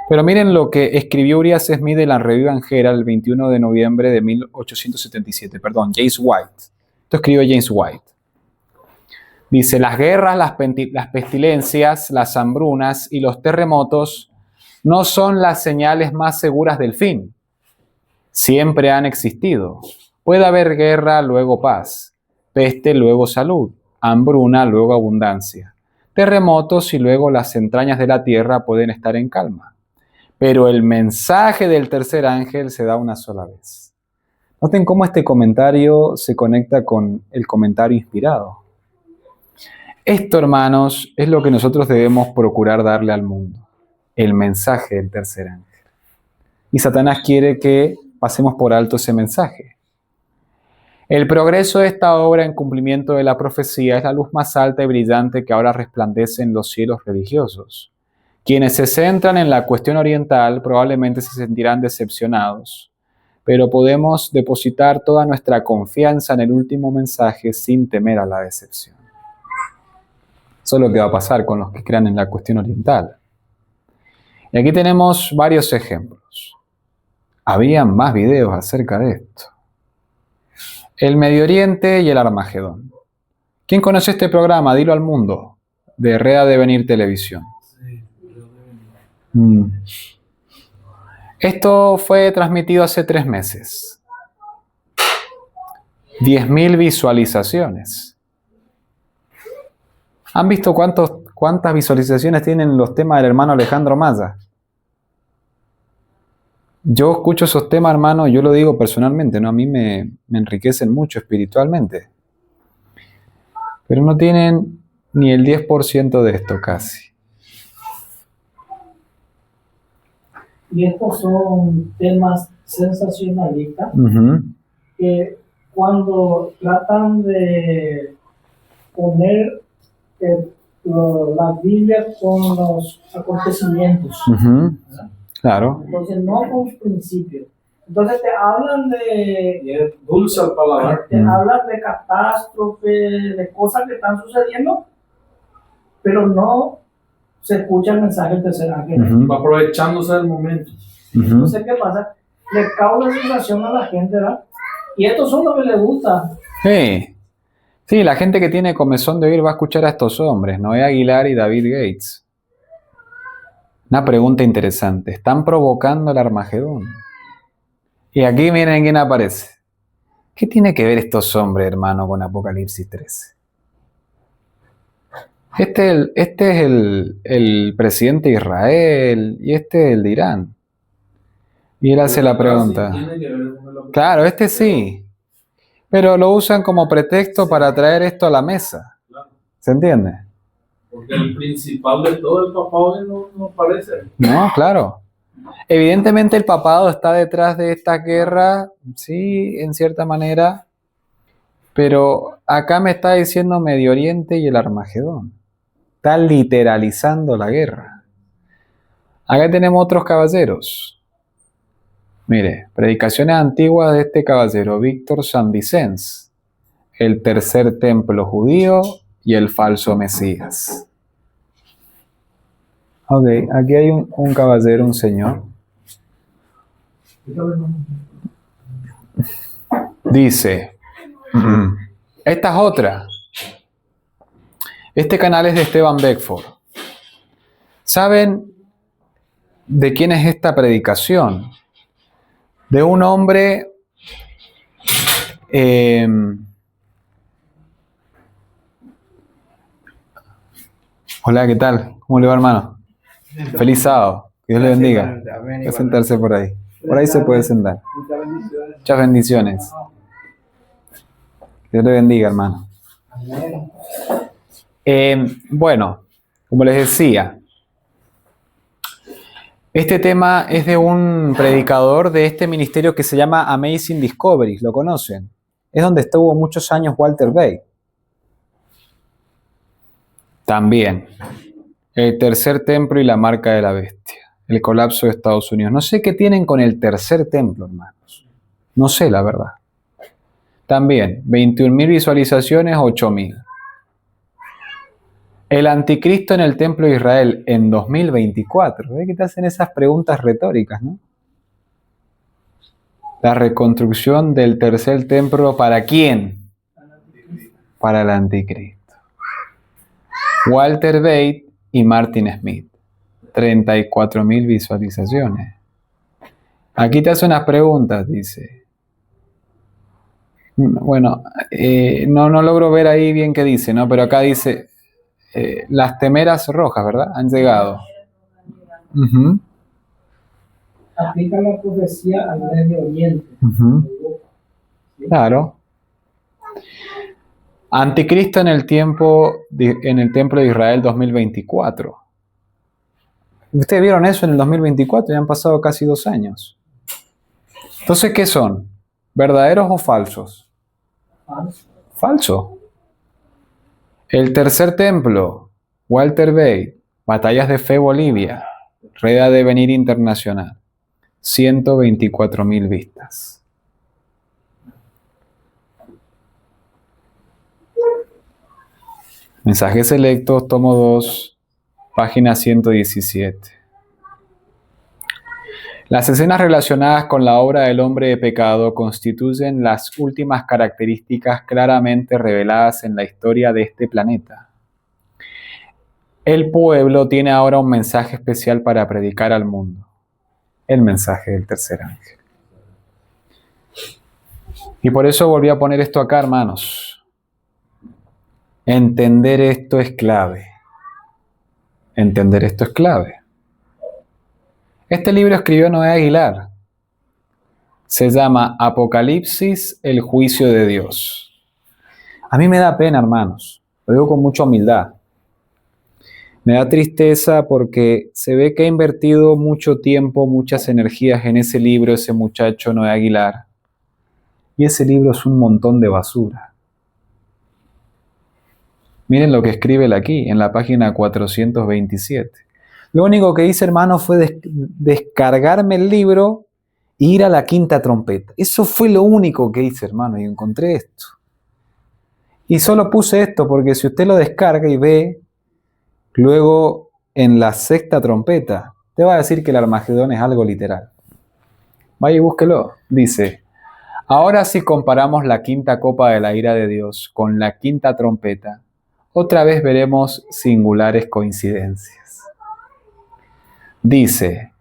Pero miren lo que escribió Urias Smith en la Revista Evangélica el 21 de noviembre de 1877. James White. Esto escribió James White. Dice, las guerras, las pestilencias, las hambrunas y los terremotos no son las señales más seguras del fin. Siempre han existido. Puede haber guerra, luego paz. Peste, luego salud. Hambruna, luego abundancia. Terremotos y luego las entrañas de la tierra pueden estar en calma. Pero el mensaje del tercer ángel se da una sola vez. Noten cómo este comentario se conecta con el comentario inspirado. Esto, hermanos, es lo que nosotros debemos procurar darle al mundo. El mensaje del tercer ángel. Y Satanás quiere que pasemos por alto ese mensaje. El progreso de esta obra en cumplimiento de la profecía es la luz más alta y brillante que ahora resplandece en los cielos religiosos. Quienes se centran en la cuestión oriental probablemente se sentirán decepcionados, pero podemos depositar toda nuestra confianza en el último mensaje sin temer a la decepción. Eso es lo que va a pasar con los que crean en la cuestión oriental. Y aquí tenemos varios ejemplos. Habían más videos acerca de esto. El Medio Oriente y el Armagedón. ¿Quién conoce este programa? Dilo al mundo, de Rea Devenir Televisión. Esto fue transmitido hace 3 meses. 10.000 visualizaciones. ¿Han visto cuántas visualizaciones tienen los temas del hermano Alejandro Maya? Yo escucho esos temas, hermano, yo lo digo personalmente, ¿no? A mí me enriquecen mucho espiritualmente. Pero no tienen ni el 10% de esto casi. Y estos son temas sensacionalistas que cuando tratan de poner la Biblia con los acontecimientos. Claro. Entonces, no con los principios. Entonces, te hablan de... Y es dulce al paladar. Te hablan de catástrofes, de cosas que están sucediendo, pero no se escucha el mensaje del tercer ángel. Va aprovechándose del momento. Entonces, ¿qué pasa? Le causa sensación a la gente, ¿verdad? Y estos son los que les gusta. Sí, la gente que tiene comezón de oír va a escuchar a estos hombres, Noé Aguilar y David Gates. Una pregunta interesante. ¿Están provocando el Armagedón? Y aquí miren quién aparece. ¿Qué tiene que ver estos hombres, hermano, con Apocalipsis 13? Este es el presidente de Israel y este es el de Irán. Y él hace la pregunta. Claro, este sí. Pero lo usan como pretexto para traer esto a la mesa. ¿Se entiende? Porque el principal de todo el papado no parece. No, claro. Evidentemente el papado está detrás de esta guerra, sí, en cierta manera, pero acá me está diciendo Medio Oriente y el Armagedón. Está literalizando la guerra. Acá tenemos otros caballeros. Mire, predicaciones antiguas de este caballero, Víctor San Vicens, el tercer templo judío y el falso Mesías. Ok, aquí hay un caballero, un señor. Dice, esta es otra. Este canal es de Esteban Beckford. ¿Saben de quién es esta predicación? De un hombre hola, ¿qué tal? ¿Cómo le va, hermano? Feliz sábado. Que Dios le bendiga. Voy a sentarse por ahí. Por ahí se puede sentar. Muchas bendiciones. Dios le bendiga, hermano. Bueno, como les decía, este tema es de un predicador de este ministerio que se llama Amazing Discoveries. ¿Lo conocen? Es donde estuvo muchos años Walter Bay. También, el tercer templo y la marca de la bestia. El colapso de Estados Unidos. No sé qué tienen con el tercer templo, hermanos. No sé, la verdad. También, 21.000 visualizaciones, 8.000. El anticristo en el templo de Israel en 2024. ¿Ves que te hacen esas preguntas retóricas, no? La reconstrucción del tercer templo, ¿para quién? Para el anticristo. Walter Bate y Martin Smith. 34.000 visualizaciones. Aquí te hace unas preguntas, dice. Bueno, no logro ver ahí bien qué dice, ¿no? Pero acá dice, las temeras rojas, ¿verdad? Han llegado. Aplica la profecía al Medio Oriente. Claro. Anticristo en el templo de Israel 2024. Ustedes vieron eso en el 2024, ya han pasado casi 2 años. Entonces, ¿qué son? ¿Verdaderos o falsos? Falso. El tercer templo, Walter Bay, Batallas de Fe Bolivia, Red a Devenir Internacional, 124.000 vistas. Mensajes selectos, tomo 2, página 117. Las escenas relacionadas con la obra del hombre de pecado constituyen las últimas características claramente reveladas en la historia de este planeta. El pueblo tiene ahora un mensaje especial para predicar al mundo. El mensaje del tercer ángel. Y por eso volví a poner esto acá, hermanos. Entender esto es clave. Entender esto es clave. Este libro escribió Noé Aguilar. Se llama Apocalipsis, el juicio de Dios. A mí me da pena, hermanos. Lo digo con mucha humildad. Me da tristeza porque se ve que ha invertido mucho tiempo, muchas energías en ese libro, ese muchacho Noé Aguilar. y ese libro es un montón de basura. Miren lo que escribe él aquí, en la página 427. Lo único que hice, hermano, fue descargarme el libro e ir a la quinta trompeta. Eso fue lo único que hice, hermano, y encontré esto. Y solo puse esto porque si usted lo descarga y ve, luego en la sexta trompeta, te va a decir que el Armagedón es algo literal. Vaya y búsquelo. Dice: ahora si comparamos la quinta copa de la ira de Dios con la quinta trompeta, otra vez veremos singulares coincidencias. Dice: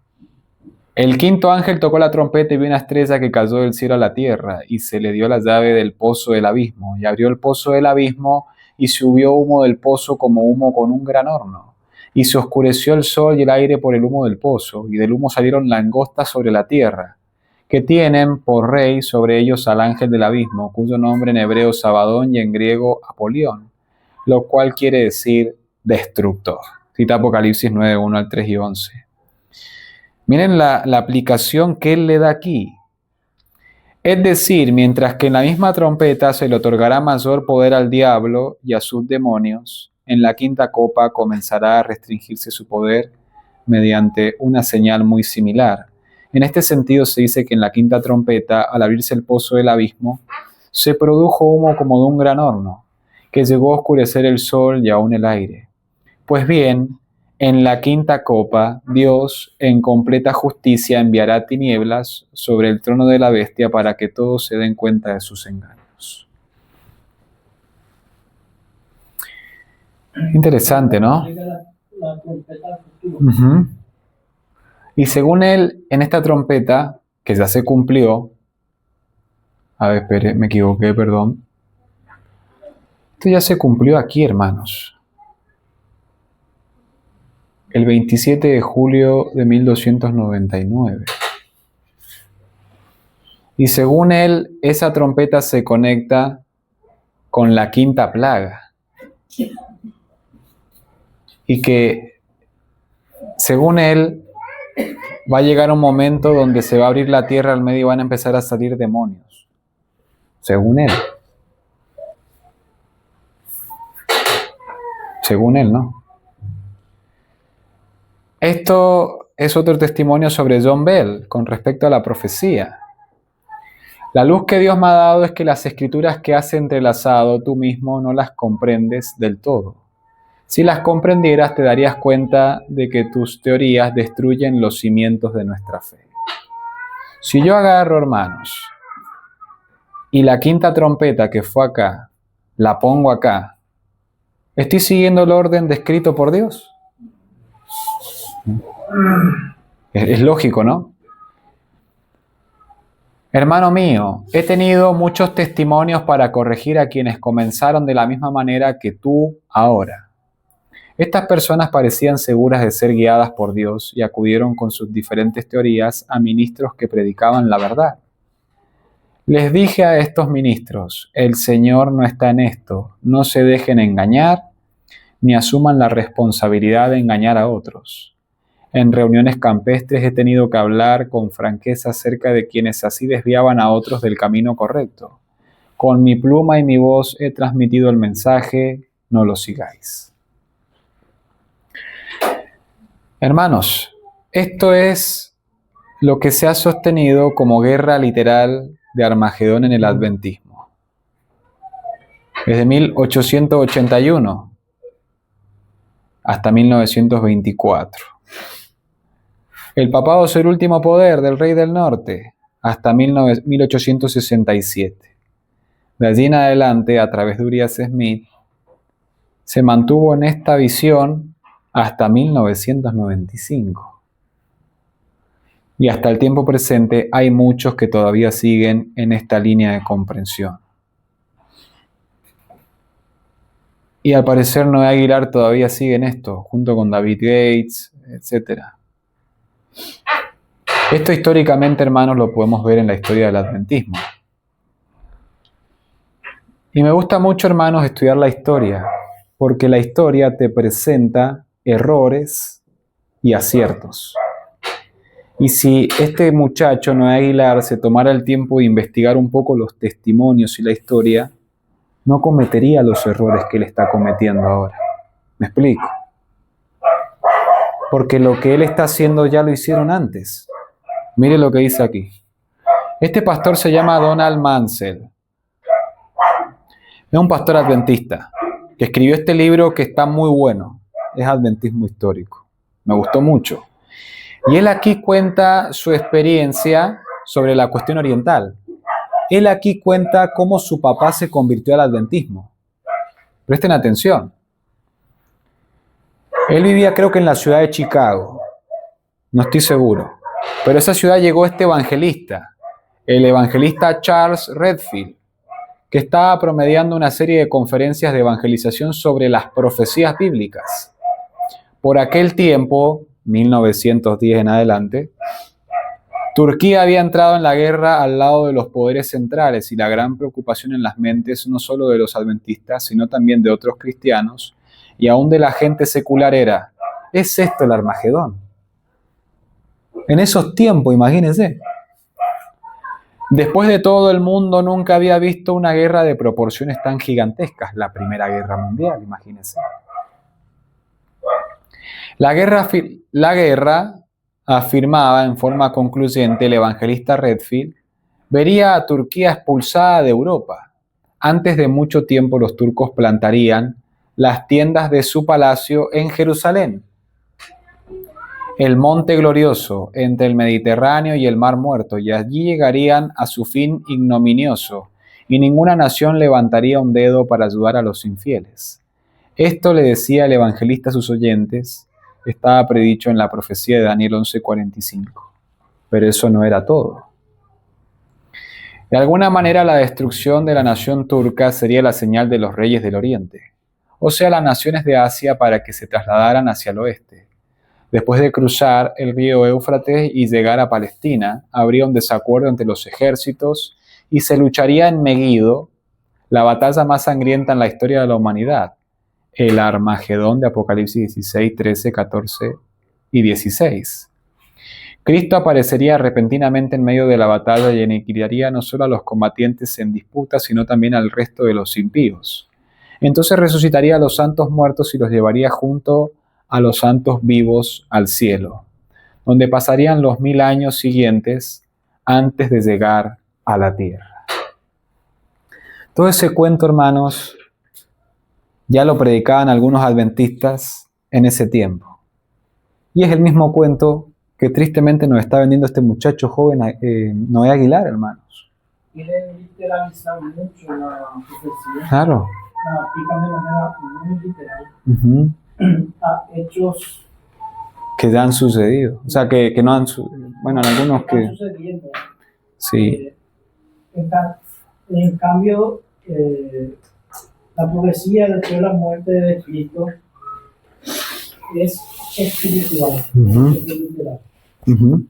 el quinto ángel tocó la trompeta y vio una estrella que cayó del cielo a la tierra, y se le dio la llave del pozo del abismo, y abrió el pozo del abismo, y subió humo del pozo como humo con un gran horno. Y se oscureció el sol y el aire por el humo del pozo, y del humo salieron langostas sobre la tierra, que tienen por rey sobre ellos al ángel del abismo, cuyo nombre en hebreo es Abadón y en griego Apolión, lo cual quiere decir destructor. Cita Apocalipsis 9, 1 al 3 y 11. Miren la aplicación que él le da aquí. Es decir, mientras que en la misma trompeta se le otorgará mayor poder al diablo y a sus demonios, en la quinta copa comenzará a restringirse su poder mediante una señal muy similar. En este sentido se dice que en la quinta trompeta, al abrirse el pozo del abismo, se produjo humo como de un gran horno, que llegó a oscurecer el sol y aún el aire. Pues bien, en la quinta copa, Dios, en completa justicia, enviará tinieblas sobre el trono de la bestia para que todos se den cuenta de sus engaños. Interesante, ¿no? Uh-huh. Y según él, en esta trompeta, que ya se cumplió, a ver, espere, me equivoqué, perdón. Esto ya se cumplió aquí, hermanos. El 27 de julio de 1299. Y según él, esa trompeta se conecta con la quinta plaga. Y que, según él, va a llegar un momento donde se va a abrir la tierra al medio y van a empezar a salir demonios. Según él. Según él, ¿no? Esto es otro testimonio sobre John Bell con respecto a la profecía. La luz que Dios me ha dado es que las escrituras que has entrelazado tú mismo no las comprendes del todo. Si las comprendieras, te darías cuenta de que tus teorías destruyen los cimientos de nuestra fe. Si yo agarro, hermanos, y la quinta trompeta que fue acá, la pongo acá, ¿estoy siguiendo el orden descrito por Dios? Es lógico, ¿no? Hermano mío, he tenido muchos testimonios para corregir a quienes comenzaron de la misma manera que tú ahora. Estas personas parecían seguras de ser guiadas por Dios y acudieron con sus diferentes teorías a ministros que predicaban la verdad. Les dije a estos ministros: el Señor no está en esto, no se dejen engañar, ni asuman la responsabilidad de engañar a otros. En reuniones campestres he tenido que hablar con franqueza acerca de quienes así desviaban a otros del camino correcto. Con mi pluma y mi voz he transmitido el mensaje: no lo sigáis. Hermanos, esto es lo que se ha sostenido como guerra literal de Armagedón en el adventismo. Desde 1881 hasta 1924. El papado es el último poder del rey del norte hasta 1867. De allí en adelante, a través de Urias Smith, se mantuvo en esta visión hasta 1995. Y hasta el tiempo presente hay muchos que todavía siguen en esta línea de comprensión. Y al parecer Noé Aguilar todavía sigue en esto, junto con David Gates, etc. Esto históricamente, hermanos, lo podemos ver en la historia del adventismo. Y me gusta mucho, hermanos, estudiar la historia, porque la historia te presenta errores y aciertos. Y si este muchacho, Noé Aguilar, se tomara el tiempo de investigar un poco los testimonios y la historia, no cometería los errores que él está cometiendo ahora. ¿Me explico? Porque lo que él está haciendo ya lo hicieron antes. Mire lo que dice aquí. Este pastor se llama Donald Mansell. Es un pastor adventista que escribió este libro que está muy bueno. Es Adventismo Histórico. Me gustó mucho. Y él aquí cuenta su experiencia sobre la cuestión oriental. Él aquí cuenta cómo su papá se convirtió al adventismo. Presten atención. Él vivía, creo que en la ciudad de Chicago. No estoy seguro. Pero a esa ciudad llegó este evangelista, el evangelista Charles Redfield, que estaba promediando una serie de conferencias de evangelización sobre las profecías bíblicas. Por aquel tiempo, 1910 en adelante, Turquía había entrado en la guerra al lado de los poderes centrales y la gran preocupación en las mentes no solo de los adventistas, sino también de otros cristianos y aún de la gente secular era: ¿es esto el Armagedón? En esos tiempos, imagínense. Después de todo, el mundo nunca había visto una guerra de proporciones tan gigantescas, la Primera Guerra Mundial, imagínense. La guerra, afirmaba en forma concluyente el evangelista Redfield, vería a Turquía expulsada de Europa. Antes de mucho tiempo los turcos plantarían las tiendas de su palacio en Jerusalén, el monte glorioso entre el Mediterráneo y el Mar Muerto, y allí llegarían a su fin ignominioso, y ninguna nación levantaría un dedo para ayudar a los infieles. Esto le decía el evangelista a sus oyentes, estaba predicho en la profecía de Daniel 11:45. Pero eso no era todo. De alguna manera la destrucción de la nación turca sería la señal de los reyes del Oriente, o sea, las naciones de Asia, para que se trasladaran hacia el oeste. Después de cruzar el río Éufrates y llegar a Palestina, habría un desacuerdo entre los ejércitos y se lucharía en Megido, la batalla más sangrienta en la historia de la humanidad, el Armagedón de Apocalipsis 16, 13, 14 y 16. Cristo aparecería repentinamente en medio de la batalla y aniquilaría no solo a los combatientes en disputa, sino también al resto de los impíos. Entonces resucitaría a los santos muertos y los llevaría junto a los santos vivos al cielo, donde pasarían los 1000 años siguientes antes de llegar a la tierra. Todo ese cuento, hermanos, ya lo predicaban algunos adventistas en ese tiempo. Y es el mismo cuento que tristemente nos está vendiendo este muchacho joven, Noé Aguilar, hermanos. Quieren literalizar mucho la profecía. Claro. La aplican de manera muy literal. Uh-huh. A hechos que ya han sucedido. O sea, que no han bueno, en algunos que... están sucediendo. Sí. En cambio, la profecía después de la muerte de Cristo es espiritual. Uh-huh. Es literal. Uh-huh.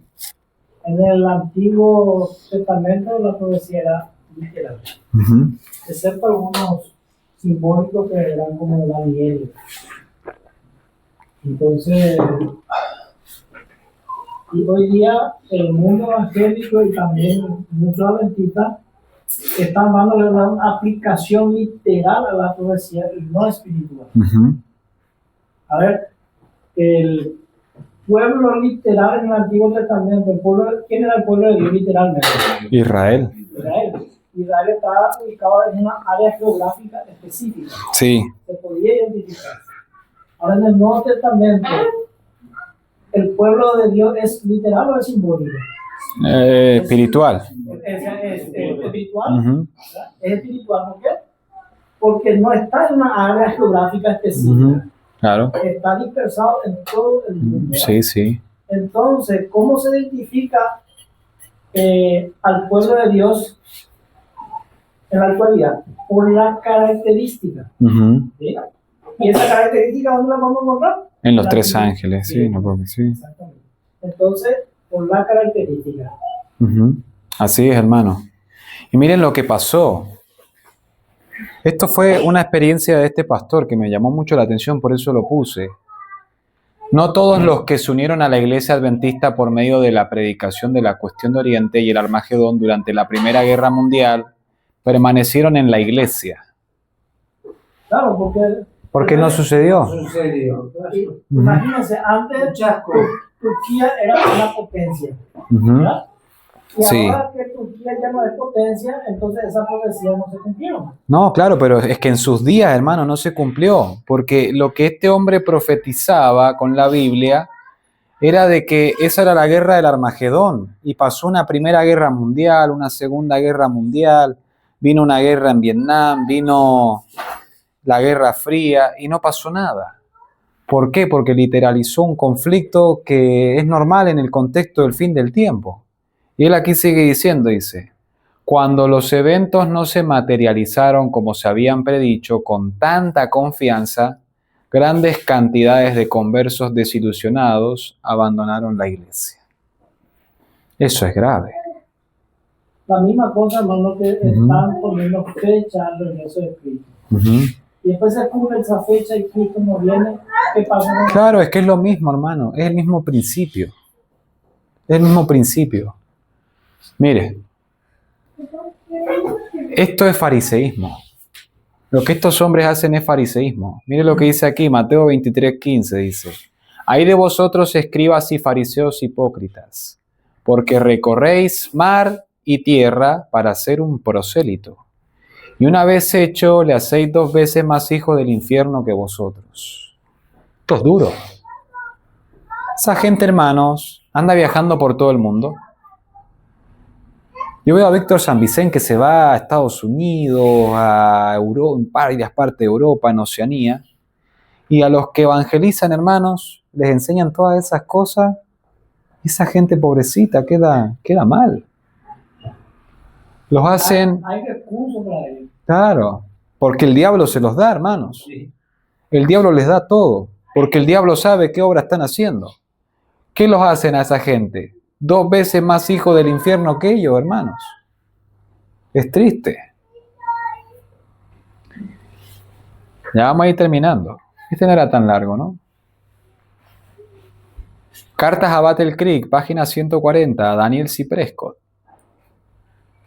En el Antiguo Testamento la profecía era literal. Uh-huh. Excepto algunos simbólicos que eran como Daniel. Entonces, y hoy día el mundo evangélico y también muchos adventistas están dándole una aplicación literal a la profecía y no espiritual. Uh-huh. A ver, el pueblo literal en el Antiguo Testamento, ¿quién era el pueblo de Dios literalmente? Israel. Israel estaba ubicado en una área geográfica específica. Sí. Se podía identificar. Ahora en el Nuevo Testamento, ¿el pueblo de Dios es literal o es simbólico? Espiritual. Es espiritual. Uh-huh. Es espiritual, ¿por qué? Porque no está en una área geográfica específica. Uh-huh. Claro. Está dispersado en todo el mundo. Sí, sí. Entonces, ¿cómo se identifica al pueblo de Dios en la actualidad? Por la característica. Uh-huh. ¿Sí? ¿Y esa característica dónde la vamos a encontrar? En los tres ángeles, sí, no puedo decir. Exactamente. Entonces, por la característica. Uh-huh. Así es, hermano. Y miren lo que pasó. Esto fue una experiencia de este pastor que me llamó mucho la atención, por eso lo puse. No todos los que se unieron a la iglesia adventista por medio de la predicación de la cuestión de Oriente y el Armagedón durante la Primera Guerra Mundial permanecieron en la iglesia. Claro, porque no sucedió. Imagínense, antes Turquía era una potencia, ¿verdad? Y Sí. ahora que Turquía ya no es potencia, entonces esa profecía no se cumplió. No, claro, pero es que en sus días, hermano, no se cumplió, porque lo que este hombre profetizaba con la Biblia era de que esa era la guerra del Armagedón, y pasó una Primera Guerra Mundial, una Segunda Guerra Mundial, vino una guerra en Vietnam, vino la Guerra Fría, y no pasó nada. ¿Por qué? Porque literalizó un conflicto que es normal en el contexto del fin del tiempo. Y él aquí sigue diciendo, dice, cuando los eventos no se materializaron como se habían predicho con tanta confianza, grandes cantidades de conversos desilusionados abandonaron la iglesia. Eso es grave. La misma cosa, hermano, que están poniendo fecha al regreso de Cristo. Y después se cubre esa fecha y Cristo no viene. ¿Qué pasa? Claro, es que es lo mismo, hermano. Es el mismo principio. Es el mismo principio. Mire, esto es fariseísmo. Lo que estos hombres hacen es fariseísmo. Mire lo que dice aquí, Mateo 23:15 dice: Ay de vosotros, escribas y fariseos hipócritas, porque recorréis mar y tierra para ser un prosélito. Y una vez hecho, le hacéis 2 veces más hijo del infierno que vosotros. Esto es duro. Esa gente, hermanos, anda viajando por todo el mundo. Yo veo a Víctor San Vicente que se va a Estados Unidos, a Europa, en varias partes de Europa, en Oceanía, y a los que evangelizan, hermanos, les enseñan todas esas cosas. Esa gente pobrecita queda mal. Los hacen... Hay recursos para ellos. Claro, porque el diablo se los da, hermanos. Sí. El diablo les da todo, porque el diablo sabe qué obra están haciendo. ¿Qué los hacen a esa gente? 2 veces más hijos del infierno que ellos, hermanos. Es triste. Ya vamos a ir terminando. Este no era tan largo, ¿no? Cartas a Battle Creek, página 140, Daniel C. Prescott.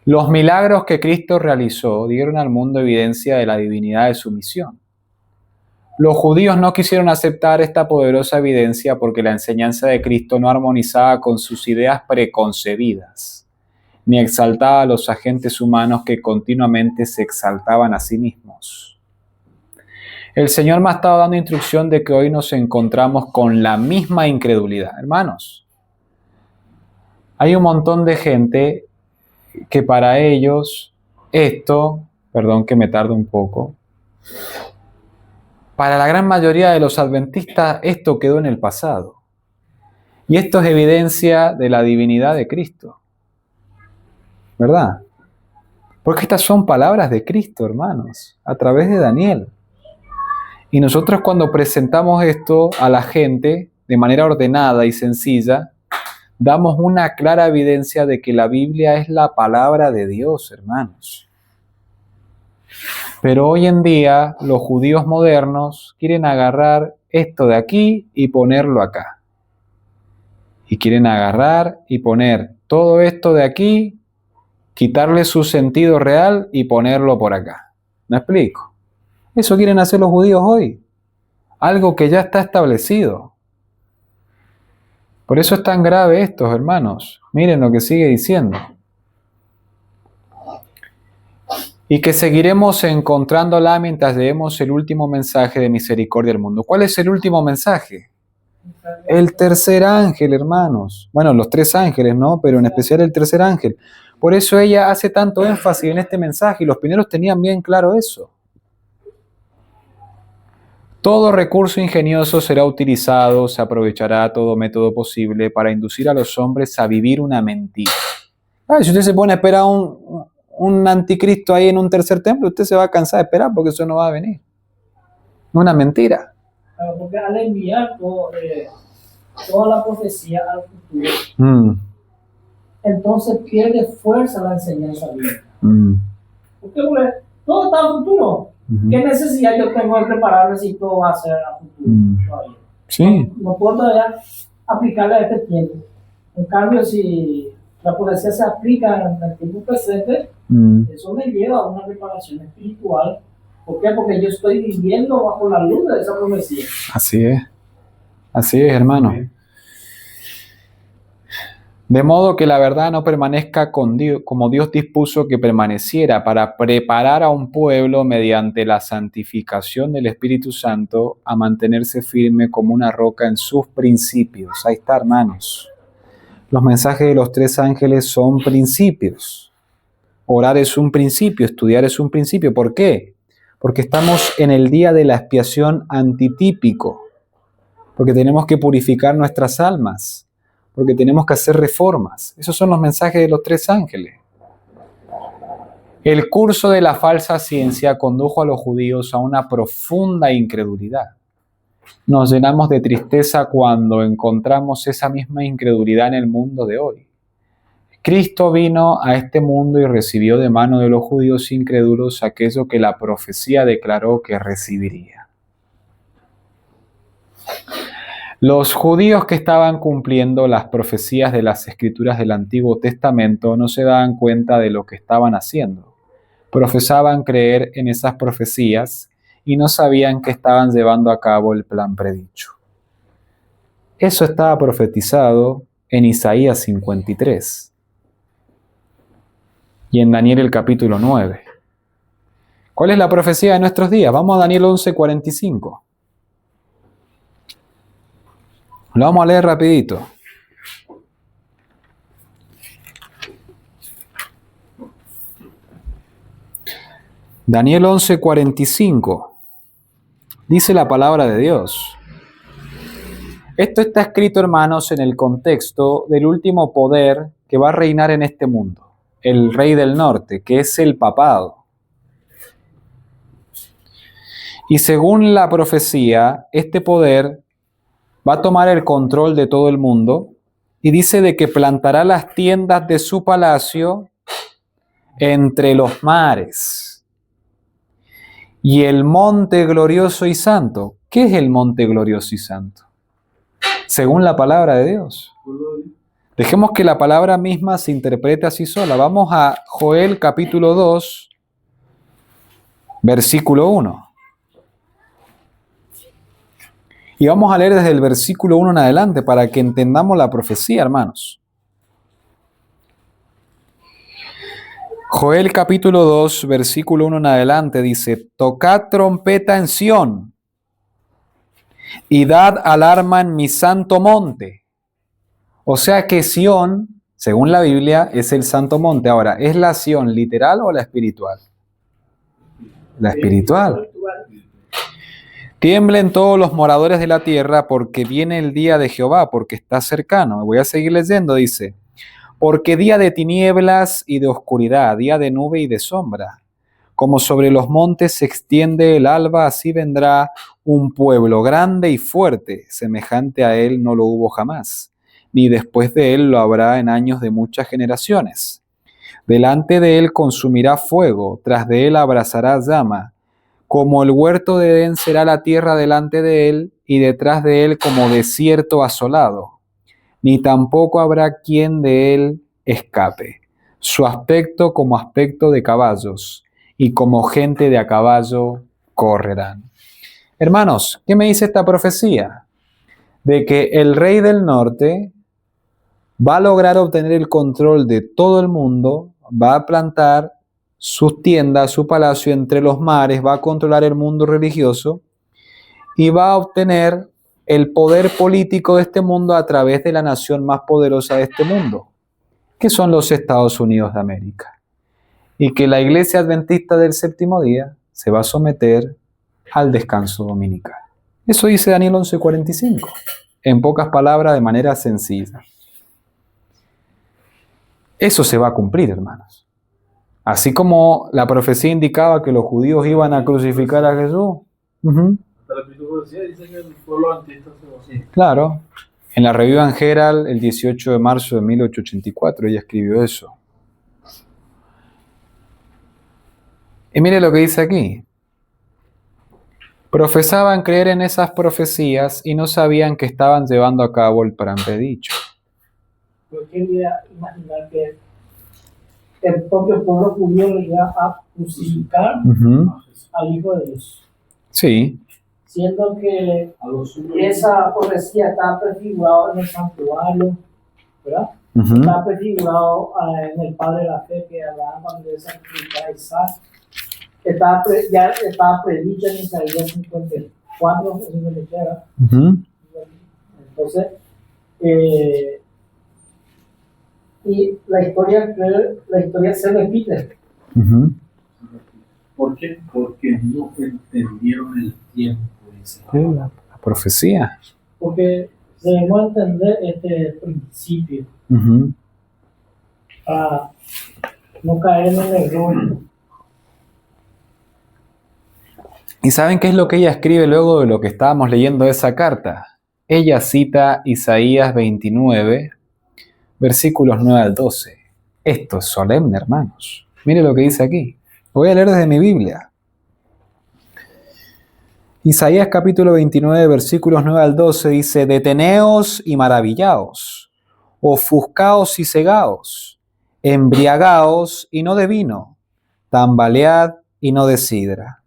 Los milagros que Cristo realizó dieron al mundo evidencia de la divinidad de su misión. Los judíos no quisieron aceptar esta poderosa evidencia porque la enseñanza de Cristo no armonizaba con sus ideas preconcebidas, ni exaltaba a los agentes humanos que continuamente se exaltaban a sí mismos. El Señor me ha estado dando instrucción de que hoy nos encontramos con la misma incredulidad. Hermanos, hay un montón de gente que para ellos esto, perdón que me tarde un poco, para la gran mayoría de los adventistas esto quedó en el pasado. Y esto es evidencia de la divinidad de Cristo. ¿Verdad? Porque estas son palabras de Cristo, hermanos, a través de Daniel. Y nosotros cuando presentamos esto a la gente de manera ordenada y sencilla, damos una clara evidencia de que la Biblia es la palabra de Dios, hermanos. Pero hoy en día los judíos modernos quieren agarrar esto de aquí y ponerlo acá. Y quieren agarrar y poner todo esto de aquí, quitarle su sentido real y ponerlo por acá. ¿Me explico? Eso quieren hacer los judíos hoy. Algo que ya está establecido. Por eso es tan grave esto, hermanos. Miren lo que sigue diciendo. Y que seguiremos encontrándola mientras leemos el último mensaje de misericordia del mundo. ¿Cuál es el último mensaje? El tercer ángel, hermanos. Bueno, los 3 ángeles, ¿no? Pero en especial el tercer ángel. Por eso ella hace tanto énfasis en este mensaje y los primeros tenían bien claro eso. Todo recurso ingenioso será utilizado, se aprovechará todo método posible para inducir a los hombres a vivir una mentira. Si usted se pone a esperar un anticristo ahí en un tercer templo, usted se va a cansar de esperar porque eso no va a venir. Una mentira. Claro, porque al enviar toda la profecía al futuro, entonces pierde fuerza la enseñanza bíblica. Porque todo está al futuro. ¿Qué necesidad yo tengo de prepararme si todo va a ser a futuro todavía? Sí. No puedo todavía aplicarla a este tiempo. En cambio, si la profecía se aplica en el tiempo presente, eso me lleva a una preparación espiritual. ¿Por qué? Porque yo estoy viviendo bajo la luz de esa profecía. Así es, hermano. De modo que la verdad no permanezca con Dios, como Dios dispuso que permaneciera, para preparar a un pueblo mediante la santificación del Espíritu Santo a mantenerse firme como una roca en sus principios. Ahí está, hermanos. Los mensajes de los tres ángeles son principios. Orar es un principio, estudiar es un principio. ¿Por qué? Porque estamos en el día de la expiación antitípico, porque tenemos que purificar nuestras almas, porque tenemos que hacer reformas. Esos son los mensajes de los tres ángeles. El curso de la falsa ciencia condujo a los judíos a una profunda incredulidad. Nos llenamos de tristeza cuando encontramos esa misma incredulidad en el mundo de hoy. Cristo vino a este mundo y recibió de mano de los judíos incrédulos aquello que la profecía declaró que recibiría. Los judíos que estaban cumpliendo las profecías de las escrituras del Antiguo Testamento no se daban cuenta de lo que estaban haciendo. Profesaban creer en esas profecías y no sabían que estaban llevando a cabo el plan predicho. Eso estaba profetizado en Isaías 53 y en Daniel el capítulo 9. ¿Cuál es la profecía de nuestros días? Vamos a Daniel 11:45. Lo vamos a leer rapidito. Daniel 11:45. Dice la palabra de Dios. Esto está escrito, hermanos, en el contexto del último poder que va a reinar en este mundo, el rey del norte, que es el papado. Y según la profecía, este poder va a tomar el control de todo el mundo y dice de que plantará las tiendas de su palacio entre los mares y el monte glorioso y santo. ¿Qué es el monte glorioso y santo? Según la palabra de Dios. Dejemos que la palabra misma se interprete así sola. Vamos a Joel capítulo 2, versículo 1. Y vamos a leer desde el versículo 1 en adelante para que entendamos la profecía, hermanos. Joel capítulo 2, versículo 1 en adelante dice: Tocad trompeta en Sión y dad alarma en mi santo monte. O sea que Sión, según la Biblia, es el santo monte. Ahora, ¿es la Sión literal o la espiritual? La espiritual. Tiemblen todos los moradores de la tierra, porque viene el día de Jehová, porque está cercano. Voy a seguir leyendo, dice: porque día de tinieblas y de oscuridad, día de nube y de sombra. Como sobre los montes se extiende el alba, así vendrá un pueblo grande y fuerte, semejante a él no lo hubo jamás, ni después de él lo habrá en años de muchas generaciones. Delante de él consumirá fuego, tras de él abrazará llama. Como el huerto de Edén será la tierra delante de él, y detrás de él como desierto asolado. Ni tampoco habrá quien de él escape. Su aspecto como aspecto de caballos, y como gente de a caballo correrán. Hermanos, ¿qué me dice esta profecía? De que el rey del norte va a lograr obtener el control de todo el mundo, va a plantar sus tiendas, su palacio entre los mares, va a controlar el mundo religioso y va a obtener el poder político de este mundo a través de la nación más poderosa de este mundo, que son los Estados Unidos de América. Y que la Iglesia Adventista del Séptimo Día se va a someter al descanso dominical. Eso dice Daniel 11:45, en pocas palabras, de manera sencilla. Eso se va a cumplir, hermanos. Así como la profecía indicaba que los judíos iban a crucificar a Jesús. Claro. En la Review and Herald, el 18 de marzo de 1884, ella escribió eso. Y mire lo que dice aquí. Profesaban creer en esas profecías y no sabían que estaban llevando a cabo el plan predicho. Yo quería imaginar que el propio pueblo judío le iba a crucificar al Hijo de Dios. Sí. Siendo que esa profecía está prefigurada en el santuario, ¿verdad? Está prefigurado en el Padre de la Fe que hablaba cuando le sacrificaba a Isaac. Ya estaba predicha en Isaías 54, 53. Entonces, y la historia se repite. ¿Por qué? Porque no entendieron el tiempo. La profecía. Porque debemos entender este principio para no caer en el error. ¿Y saben qué es lo que ella escribe luego de lo que estábamos leyendo esa carta? Ella cita Isaías 29, versículos 9 al 12. Esto es solemne, hermanos. Mire lo que dice aquí. Lo voy a leer desde mi Biblia. Isaías capítulo 29, versículos 9 al 12 dice: Deteneos y maravillaos, ofuscaos y cegaos, embriagaos y no de vino, tambalead y no de sidra.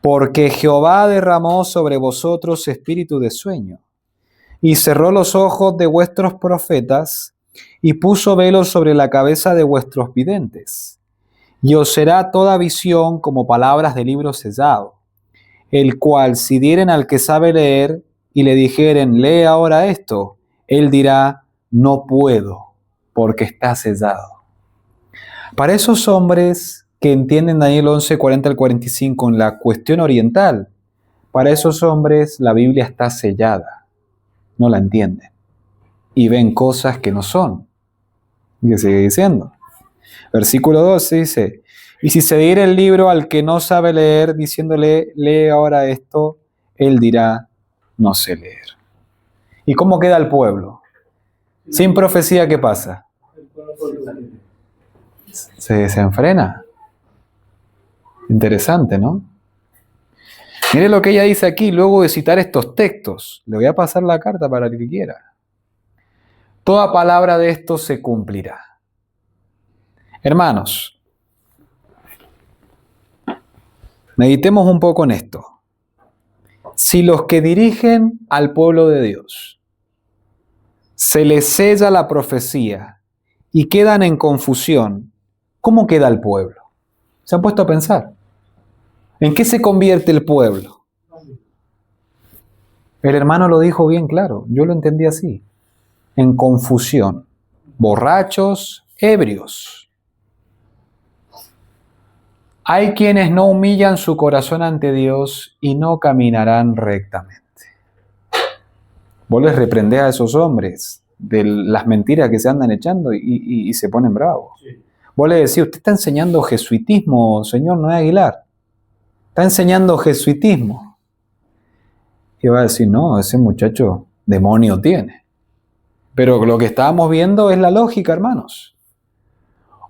Porque Jehová derramó sobre vosotros espíritu de sueño, y cerró los ojos de vuestros profetas, y puso velos sobre la cabeza de vuestros videntes. Y os será toda visión como palabras de libro sellado, el cual si dieren al que sabe leer, y le dijeren, lee ahora esto, él dirá, no puedo, porque está sellado. Para esos hombres que entienden Daniel 11, 40 al 45 en la cuestión oriental, para esos hombres la Biblia está sellada, no la entienden, y ven cosas que no son. Y que sigue diciendo. Versículo 12 dice, y si se diera el libro al que no sabe leer, diciéndole, lee ahora esto, él dirá, no sé leer. ¿Y cómo queda el pueblo? Sin profecía, ¿qué pasa? Se desenfrena. Interesante, ¿no? Mire lo que ella dice aquí, luego de citar estos textos. Le voy a pasar la carta para el que quiera. Toda palabra de esto se cumplirá. Hermanos, meditemos un poco en esto. Si los que dirigen al pueblo de Dios se les sella la profecía y quedan en confusión, ¿cómo queda el pueblo? ¿Se han puesto a pensar? ¿En qué se convierte el pueblo? El hermano lo dijo bien claro, yo lo entendí así. En confusión, borrachos, ebrios. Hay quienes no humillan su corazón ante Dios y no caminarán rectamente. Vos les reprendés a esos hombres de las mentiras que se andan echando y se ponen bravos. Sí. Vos le decís, usted está enseñando jesuitismo, señor Noé Aguilar. Está enseñando jesuitismo. Y va a decir, no, ese muchacho demonio tiene. Pero lo que estábamos viendo es la lógica, hermanos.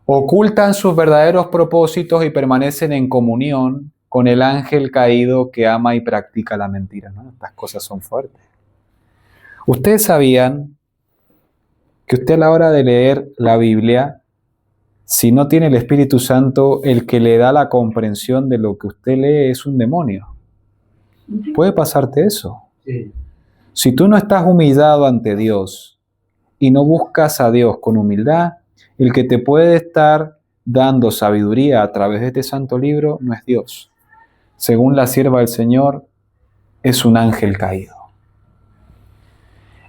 Ocultan sus verdaderos propósitos y permanecen en comunión con el ángel caído que ama y practica la mentira, ¿no? Estas cosas son fuertes. ¿Ustedes sabían que usted a la hora de leer la Biblia, si no tiene el Espíritu Santo, el que le da la comprensión de lo que usted lee es un demonio? ¿Puede pasarte eso? Sí. Si tú no estás humillado ante Dios y no buscas a Dios con humildad, el que te puede estar dando sabiduría a través de este santo libro no es Dios. Según la sierva del Señor, es un ángel caído.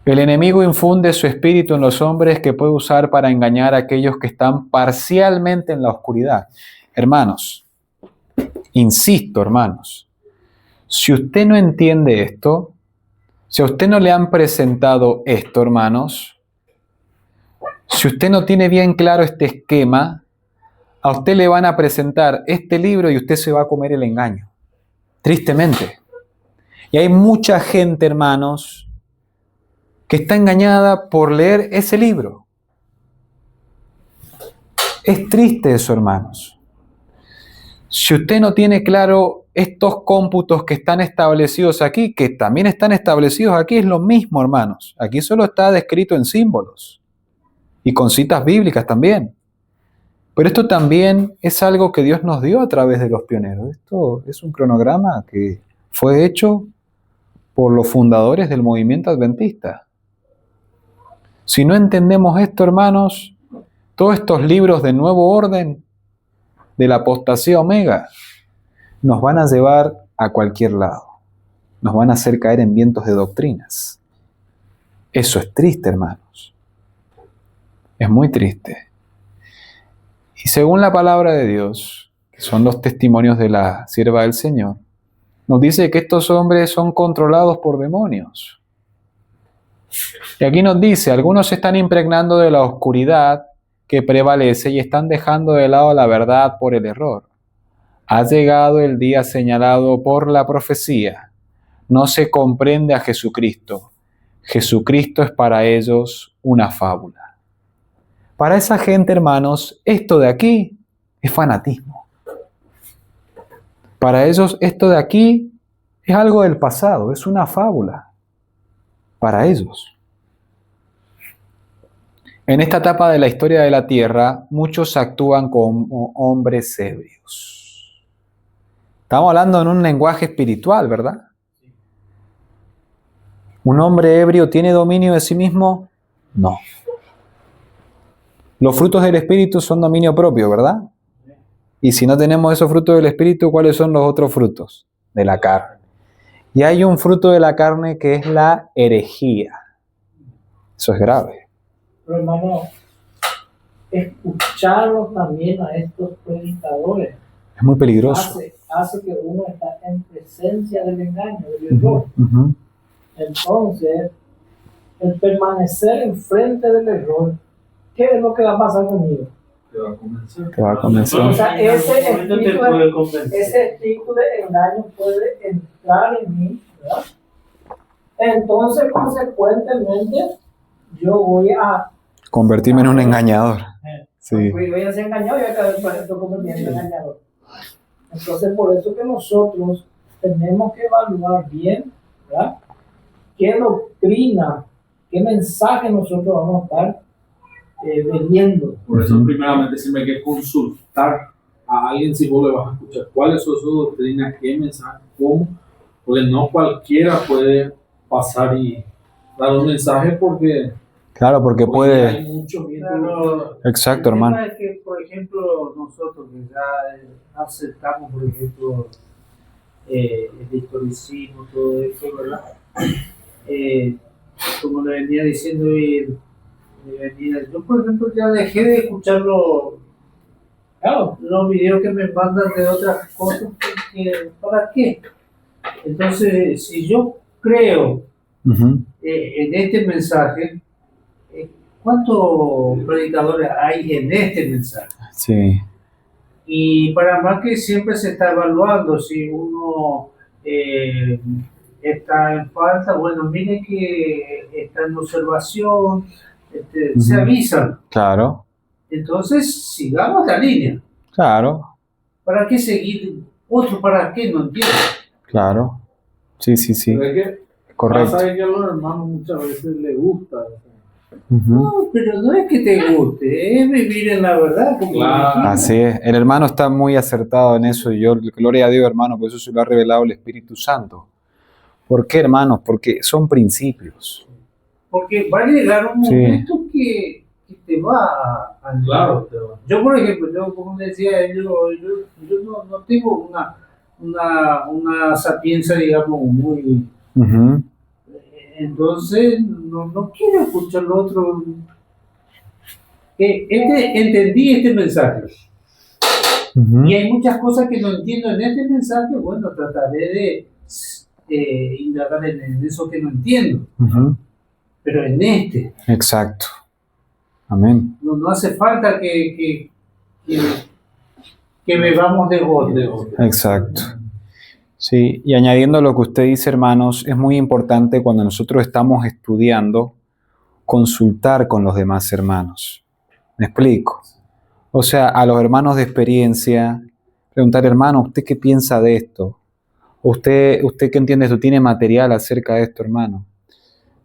El enemigo infunde su espíritu en los hombres que puede usar para engañar a aquellos que están parcialmente en la oscuridad. Hermanos, insisto, hermanos, si usted no entiende esto, si a usted no le han presentado esto, hermanos, si usted no tiene bien claro este esquema, a usted le van a presentar este libro y usted se va a comer el engaño, tristemente. Y hay mucha gente, hermanos, que está engañada por leer ese libro. Es triste eso, hermanos. Si usted no tiene claro estos cómputos que están establecidos aquí, que también están establecidos aquí, es lo mismo, hermanos. Aquí solo está descrito en símbolos y con citas bíblicas también. Pero esto también es algo que Dios nos dio a través de los pioneros. Esto es un cronograma que fue hecho por los fundadores del movimiento adventista. Si no entendemos esto, hermanos, todos estos libros de nuevo orden, de la apostasía omega, nos van a llevar a cualquier lado. Nos van a hacer caer en vientos de doctrinas. Eso es triste, hermanos. Es muy triste. Y según la palabra de Dios, que son los testimonios de la sierva del Señor, nos dice que estos hombres son controlados por demonios. Y aquí nos dice, algunos se están impregnando de la oscuridad que prevalece y están dejando de lado la verdad por el error. Ha llegado el día señalado por la profecía. No se comprende a Jesucristo. Jesucristo es para ellos una fábula. Para esa gente, hermanos, esto de aquí es fanatismo. Para ellos esto de aquí es algo del pasado, es una fábula. Para ellos. En esta etapa de la historia de la Tierra, muchos actúan como hombres ebrios. Estamos hablando en un lenguaje espiritual, ¿verdad? ¿Un hombre ebrio tiene dominio de sí mismo? No. Los frutos del Espíritu son dominio propio, ¿verdad? Y si no tenemos esos frutos del Espíritu, ¿cuáles son los otros frutos? De la carne. Y hay un fruto de la carne que es la herejía. Eso es grave. Pero hermano, escucharlos también a estos predicadores Es muy peligroso. hace que uno está en presencia del engaño, del error. Entonces, el permanecer enfrente del error, ¿qué es lo que va a pasar conmigo? Te va a convencer. Te va a convencer. O sea, ese espíritu de engaño puede entrar en mí, ¿verdad? Entonces, consecuentemente, yo voy a convertirme en un engañador. Sí. Voy a ser engañado y voy a caer convirtiendo en engañador. Entonces, por eso que nosotros tenemos que evaluar bien, ¿verdad? ¿Qué doctrina, qué mensaje nosotros vamos a estar vendiendo? Por eso, primeramente, siempre hay que consultar a alguien si vos le vas a escuchar cuáles son sus doctrinas, qué mensaje, cómo, porque no cualquiera puede pasar y dar un mensaje porque... Claro, porque puede... Hay mucho miedo. Claro, Exacto, hermano. El tema es que, por ejemplo, nosotros que ya aceptamos, por ejemplo, el historicismo, todo eso, ¿verdad? Como le venía diciendo, yo, por ejemplo, ya dejé de escuchar los videos que me mandan de otras cosas, porque, ¿para qué? Entonces, si yo creo en este mensaje, ¿cuántos predicadores hay en este mensaje? Sí. Y para más que siempre se está evaluando si uno está en falta, bueno, mire que está en observación, se avisan. Claro. Entonces, sigamos la línea. Claro. ¿Para qué seguir? ¿Otro para qué? No entiendo. Claro. Sí. Pero es que Correcto. pasa que a los hermanos muchas veces les gusta. No, pero no es que te guste, es vivir en la verdad. Claro. Así es. El hermano está muy acertado en eso y yo, gloria a Dios, hermano, por eso se lo ha revelado el Espíritu Santo. ¿Por qué, hermanos? Porque son principios. Porque va a llegar un momento que te va a... Claro. Yo, por ejemplo, como decía, yo no tengo una sapiencia, digamos, muy... Entonces, no quiero escuchar lo otro. Entendí este mensaje. Y hay muchas cosas que no entiendo en este mensaje. Bueno, trataré de indagar en eso que no entiendo. Pero en este. Exacto. Amén. No hace falta que bebamos de bote. Exacto. Sí, y añadiendo lo que usted dice, hermanos, es muy importante cuando nosotros estamos estudiando, consultar con los demás hermanos. ¿Me explico? O sea, a los hermanos de experiencia, preguntar, hermano, ¿usted qué piensa de esto? ¿Usted qué entiende? ¿Tú tiene material acerca de esto, hermano?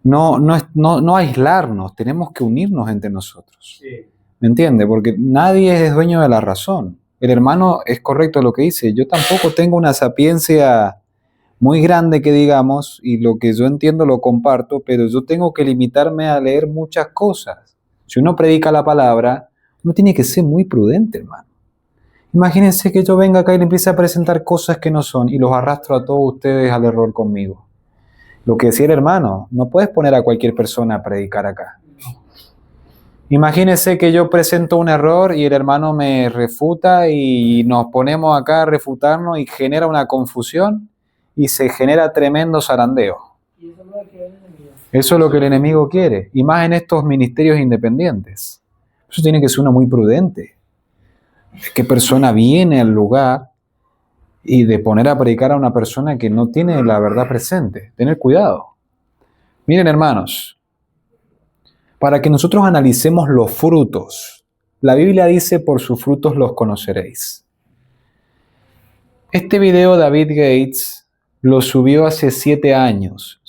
No aislarnos, tenemos que unirnos entre nosotros. Sí. ¿Me entiende? Porque nadie es dueño de la razón. El hermano es correcto lo que dice. Yo tampoco tengo una sapiencia muy grande que digamos, y lo que yo entiendo lo comparto, pero yo tengo que limitarme a leer muchas cosas. Si uno predica la palabra, uno tiene que ser muy prudente, hermano. Imagínense que yo venga acá y le empiece a presentar cosas que no son y los arrastro a todos ustedes al error conmigo. Lo que decía el hermano, no puedes poner a cualquier persona a predicar acá. Imagínense que yo presento un error y el hermano me refuta y nos ponemos acá a refutarnos y genera una confusión y se genera tremendo zarandeo. Y eso es lo que el enemigo. Eso es lo que el enemigo quiere, y más en estos ministerios independientes. Eso tiene que ser uno muy prudente. ¿Qué persona viene al lugar y de poner a predicar a una persona que no tiene la verdad presente? Tener cuidado. Miren, hermanos, para que nosotros analicemos los frutos, la Biblia dice, por sus frutos los conoceréis. Este video David Gates lo subió hace 7 años,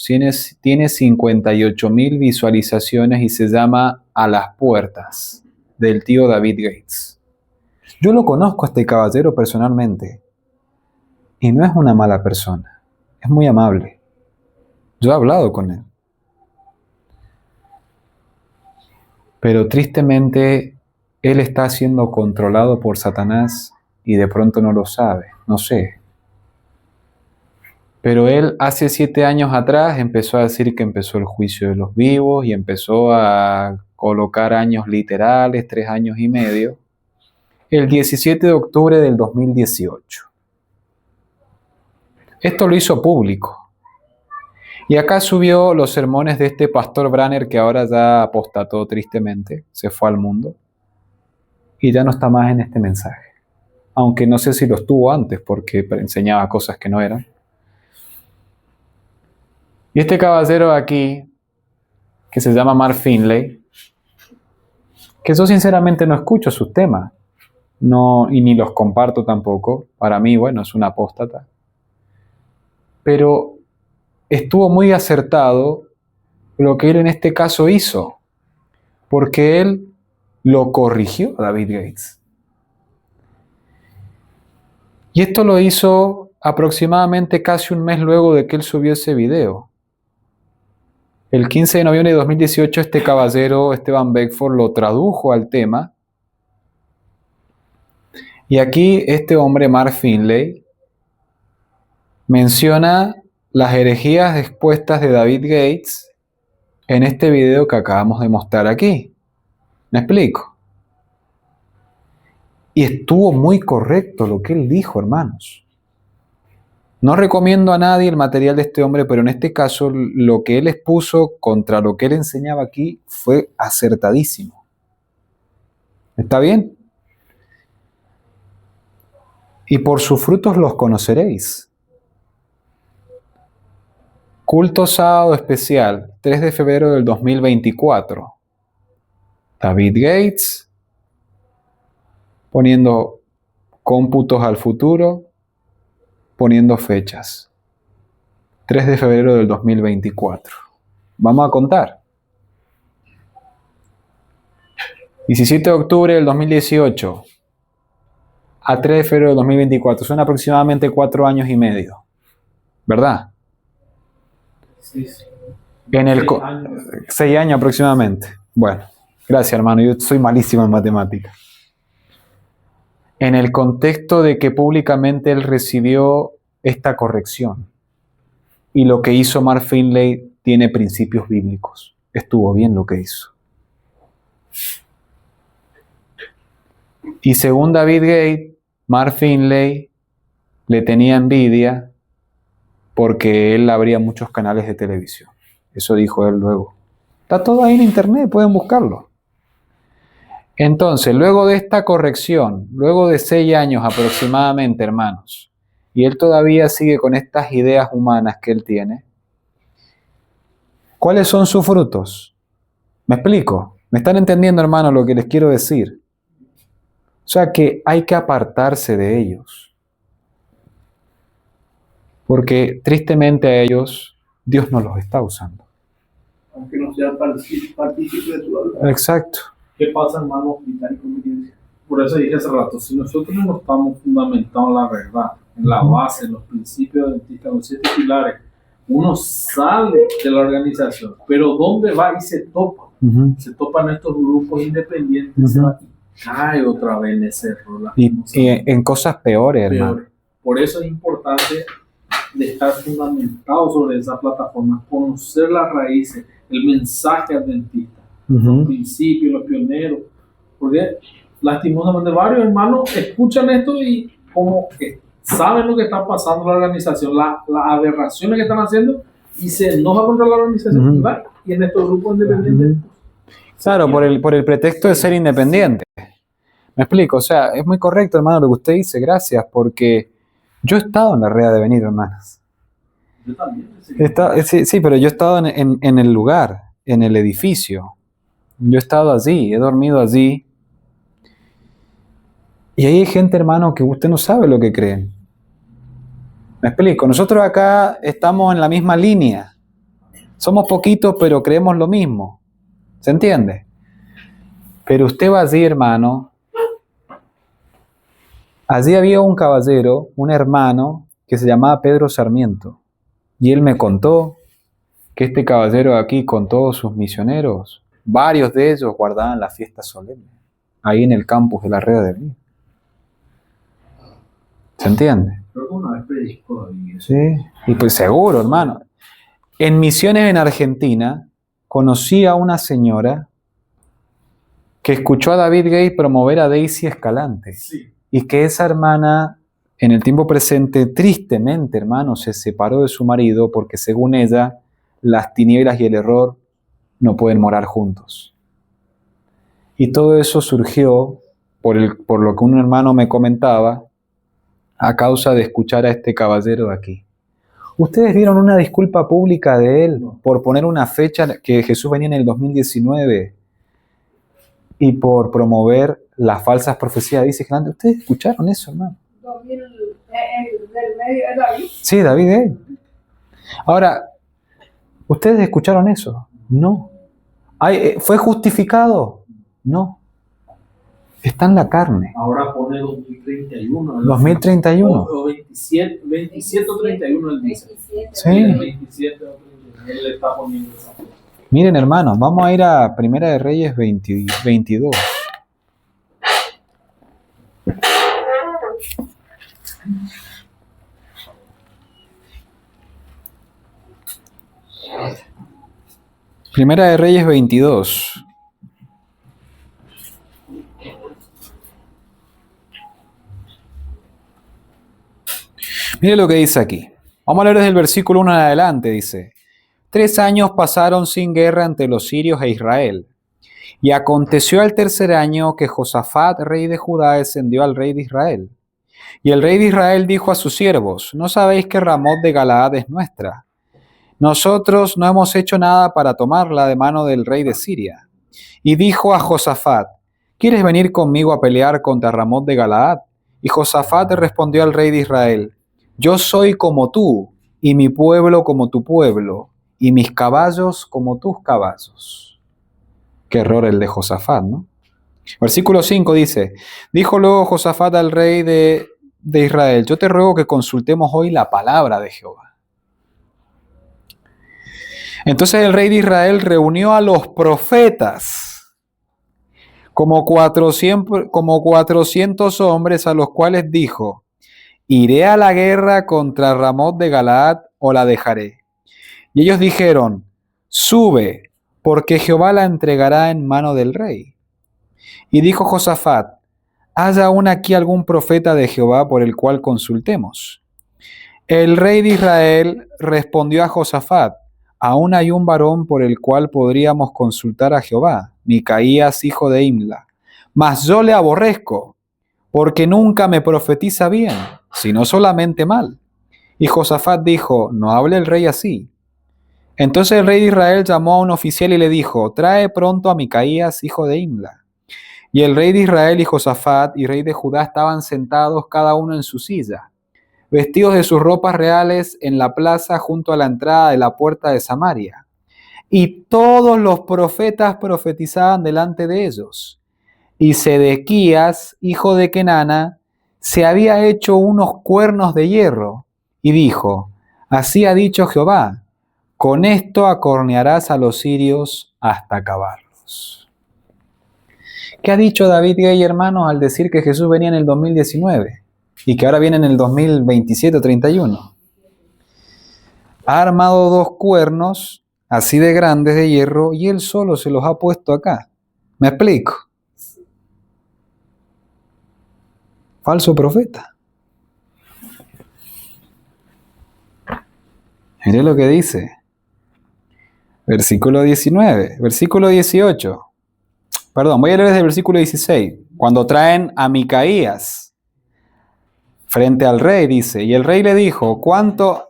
tiene 58,000 visualizaciones y se llama A las Puertas, del tío David Gates. Yo lo conozco a este caballero personalmente y no es una mala persona, es muy amable. Yo he hablado con él. Pero tristemente, él está siendo controlado por Satanás y de pronto no lo sabe, no sé. Pero él hace 7 años atrás empezó a decir que empezó el juicio de los vivos y empezó a colocar años literales, 3 años y medio, el 17 de octubre del 2018. Esto lo hizo público. Y acá subió los sermones de este pastor Branner que ahora ya apostató tristemente, se fue al mundo y ya no está más en este mensaje. Aunque no sé si lo estuvo antes porque enseñaba cosas que no eran. Y este caballero aquí, que se llama Mark Finley, que yo sinceramente no escucho sus temas, y ni los comparto tampoco, para mí, bueno, es un apóstata. Pero estuvo muy acertado lo que él en este caso hizo, porque él lo corrigió a David Gates. Y esto lo hizo aproximadamente casi un mes luego de que él subió ese video. El 15 de noviembre de 2018 este caballero, Esteban Beckford, lo tradujo al tema. Y aquí este hombre, Mark Finley, menciona las herejías expuestas de David Gates en este video que acabamos de mostrar aquí. ¿Me explico? Y estuvo muy correcto lo que él dijo, hermanos. No recomiendo a nadie el material de este hombre, pero en este caso lo que él expuso contra lo que él enseñaba aquí fue acertadísimo. ¿Está bien? Y por sus frutos los conoceréis. Culto sábado especial, 3 de febrero del 2024. David Gates, poniendo cómputos al futuro, poniendo fechas. 3 de febrero del 2024. Vamos a contar. 17 de octubre del 2018 a 3 de febrero del 2024. Son aproximadamente 4 años y medio. ¿Verdad? Sí. 6 años aproximadamente. Bueno, gracias hermano, yo soy malísimo en matemáticas. En el contexto de que públicamente él recibió esta corrección. Y lo que hizo Mark Finley tiene principios bíblicos. Estuvo bien lo que hizo. Y según David Gates, Mark Finley le tenía envidia porque él abría muchos canales de televisión. Eso dijo él luego. Está todo ahí en internet, pueden buscarlo. Entonces, luego de esta corrección, luego de 6 años aproximadamente, hermanos, y él todavía sigue con estas ideas humanas que él tiene, ¿cuáles son sus frutos? ¿Me explico? ¿Me están entendiendo, hermanos, lo que les quiero decir? O sea que hay que apartarse de ellos. Porque tristemente a ellos Dios no los está usando. Aunque no sea partícipe de su alma. Exacto. ¿Qué pasa, hermano? Por eso dije hace rato, si nosotros no estamos fundamentados en la verdad, en la base, en los principios adventistas, los 7 pilares, uno sale de la organización, pero ¿dónde va y se topa? Se topa en estos grupos independientes, se va y cae otra vez en ese error. Y en cosas peores, hermano. Por eso es importante de estar fundamentado sobre esa plataforma, conocer las raíces, el mensaje adventista, los principios, los pioneros, porque lastimosamente varios hermanos escuchan esto y como que saben lo que está pasando en la organización, las aberraciones que están haciendo y se enojan contra la organización y en estos grupos independientes. Claro, por el pretexto de ser independiente. Me explico, o sea, es muy correcto, hermano, lo que usted dice, gracias, porque yo he estado en la Rea de Venir, hermanas. Yo también. Sí, pero yo he estado en el lugar, en el edificio. Yo he estado allí, he dormido allí. Y ahí hay gente, hermano, que usted no sabe lo que creen. Me explico, nosotros acá estamos en la misma línea. Somos poquitos, pero creemos lo mismo. ¿Se entiende? Pero usted va allí, hermano. Allí había un caballero, un hermano, que se llamaba Pedro Sarmiento. Y él me contó que este caballero aquí, con todos sus misioneros, varios de ellos guardaban la fiesta solemne, ahí en el campus de la Rea de Venir. ¿Se entiende? Creo que una vez predicó ahí. Sí, y pues seguro, hermano. En misiones en Argentina, conocí a una señora que escuchó a David Gay promover a Daisy Escalante. Sí. Y que esa hermana, en el tiempo presente, tristemente, hermano, se separó de su marido porque, según ella, las tinieblas y el error no pueden morar juntos. Y todo eso surgió, por lo que un hermano me comentaba, a causa de escuchar a este caballero de aquí. ¿Ustedes vieron una disculpa pública de él por poner una fecha que Jesús venía en el 2019 y por promover las falsas profecías? Dice Grande, ¿ustedes escucharon eso, hermano? ¿Del medio de David? Sí, David Gay. Ahora, ¿ustedes escucharon eso? No. ¿Fue justificado? No. Está en la carne. Ahora pone 2031. 2031. O 27 o 31 él dice. Sí. 27 o 31. Él le está poniendo esa cosa. Miren, hermanos, vamos a ir a Primera de Reyes 22. Primera de Reyes 22. Mire lo que dice aquí. Vamos a leer desde el versículo 1 en adelante, dice. 3 años pasaron sin guerra entre los sirios e Israel. Y aconteció al tercer año que Josafat, rey de Judá, descendió al rey de Israel. Y el rey de Israel dijo a sus siervos, ¿no sabéis que Ramot de Galaad es nuestra? Nosotros no hemos hecho nada para tomarla de mano del rey de Siria. Y dijo a Josafat, ¿quieres venir conmigo a pelear contra Ramot de Galaad? Y Josafat respondió al rey de Israel, yo soy como tú, y mi pueblo como tu pueblo, y mis caballos como tus caballos. Qué error el de Josafat, ¿no? Versículo 5 dice, dijo luego Josafat al rey de Israel, yo te ruego que consultemos hoy la palabra de Jehová. Entonces el rey de Israel reunió a los profetas, como 400 hombres, a los cuales dijo, ¿iré a la guerra contra Ramot de Galaad o la dejaré? Y ellos dijeron, sube, porque Jehová la entregará en mano del rey. Y dijo Josafat, ¿haya aún aquí algún profeta de Jehová por el cual consultemos? El rey de Israel respondió a Josafat, aún hay un varón por el cual podríamos consultar a Jehová, Micaías, hijo de Imla. Mas yo le aborrezco, porque nunca me profetiza bien, sino solamente mal. Y Josafat dijo, no hable el rey así. Entonces el rey de Israel llamó a un oficial y le dijo, trae pronto a Micaías, hijo de Imla. Y el rey de Israel y Josafat y rey de Judá estaban sentados cada uno en su silla. vestidos de sus ropas reales en la plaza junto a la entrada de la puerta de Samaria. Y todos los profetas profetizaban delante de ellos. Y Sedequías, hijo de Kenana, se había hecho unos cuernos de hierro y dijo: así ha dicho Jehová, con esto acornearás a los sirios hasta acabarlos. ¿Qué ha dicho David Gay, hermanos, al decir que Jesús venía en el 2019 y que ahora viene en el 2027 o 31? Ha armado 2 cuernos así de grandes de hierro y él solo se los ha puesto acá. ¿Me explico? Falso profeta. Mire lo que dice. Versículo 19, versículo 18. Perdón, voy a leer desde el versículo 16. Cuando traen a Micaías frente al rey, dice, y el rey le dijo: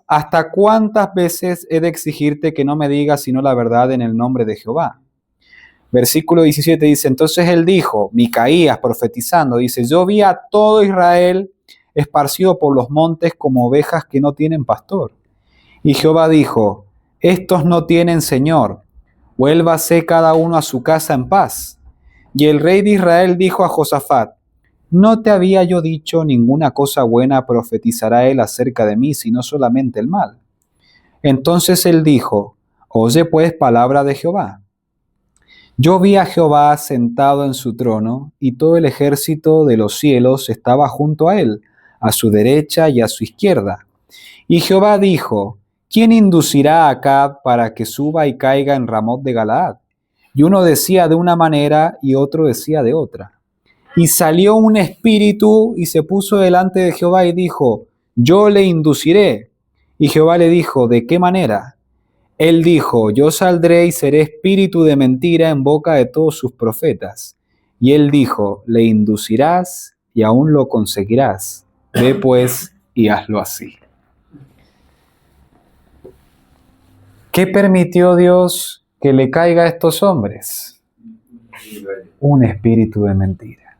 ¿hasta cuántas veces he de exigirte que no me digas sino la verdad en el nombre de Jehová? Versículo 17 dice: entonces él dijo, Micaías profetizando, dice: yo vi a todo Israel esparcido por los montes como ovejas que no tienen pastor. Y Jehová dijo: estos no tienen señor, vuélvase cada uno a su casa en paz. Y el rey de Israel dijo a Josafat: ¿no te había yo dicho ninguna cosa buena profetizará él acerca de mí, sino solamente el mal? Entonces él dijo: oye pues palabra de Jehová. Yo vi a Jehová sentado en su trono, y todo el ejército de los cielos estaba junto a él, a su derecha y a su izquierda. Y Jehová dijo: ¿quién inducirá a Acab para que suba y caiga en Ramot de Galaad? Y uno decía de una manera y otro decía de otra. Y salió un espíritu y se puso delante de Jehová y dijo: yo le induciré. Y Jehová le dijo: ¿de qué manera? Él dijo: yo saldré y seré espíritu de mentira en boca de todos sus profetas. Y él dijo: le inducirás y aún lo conseguirás. Ve pues y hazlo así. ¿Qué permitió Dios que le caiga a estos hombres? Un espíritu de mentira.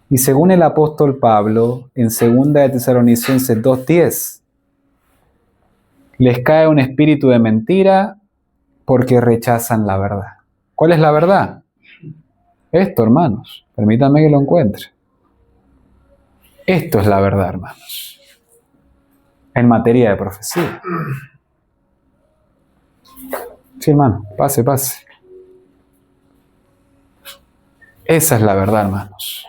Y según el apóstol Pablo, en 2 de Tesalonicenses 2:10, les cae un espíritu de mentira porque rechazan la verdad. ¿Cuál es la verdad? Esto, hermanos. Permítanme que lo encuentre. Esto es la verdad, hermanos. En materia de profecía. Sí, hermano. Pase. Esa es la verdad, hermanos.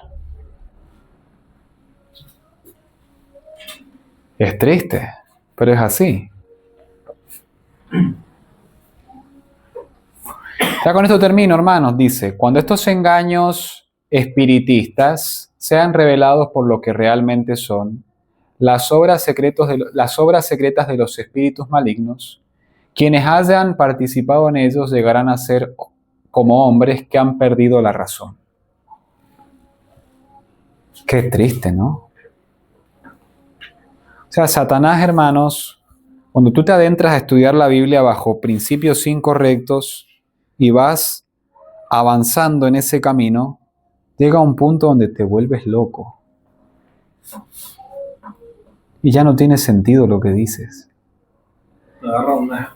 Es triste, pero es así. Ya con esto termino, hermanos. Dice: cuando estos engaños espiritistas sean revelados por lo que realmente son, las obras secretas de los espíritus malignos, quienes hayan participado en ellos llegarán a ser como hombres que han perdido la razón. Qué triste, ¿no? O sea, Satanás, hermanos, cuando tú te adentras a estudiar la Biblia bajo principios incorrectos y vas avanzando en ese camino, llega a un punto donde te vuelves loco. Y ya no tiene sentido lo que dices. Agarra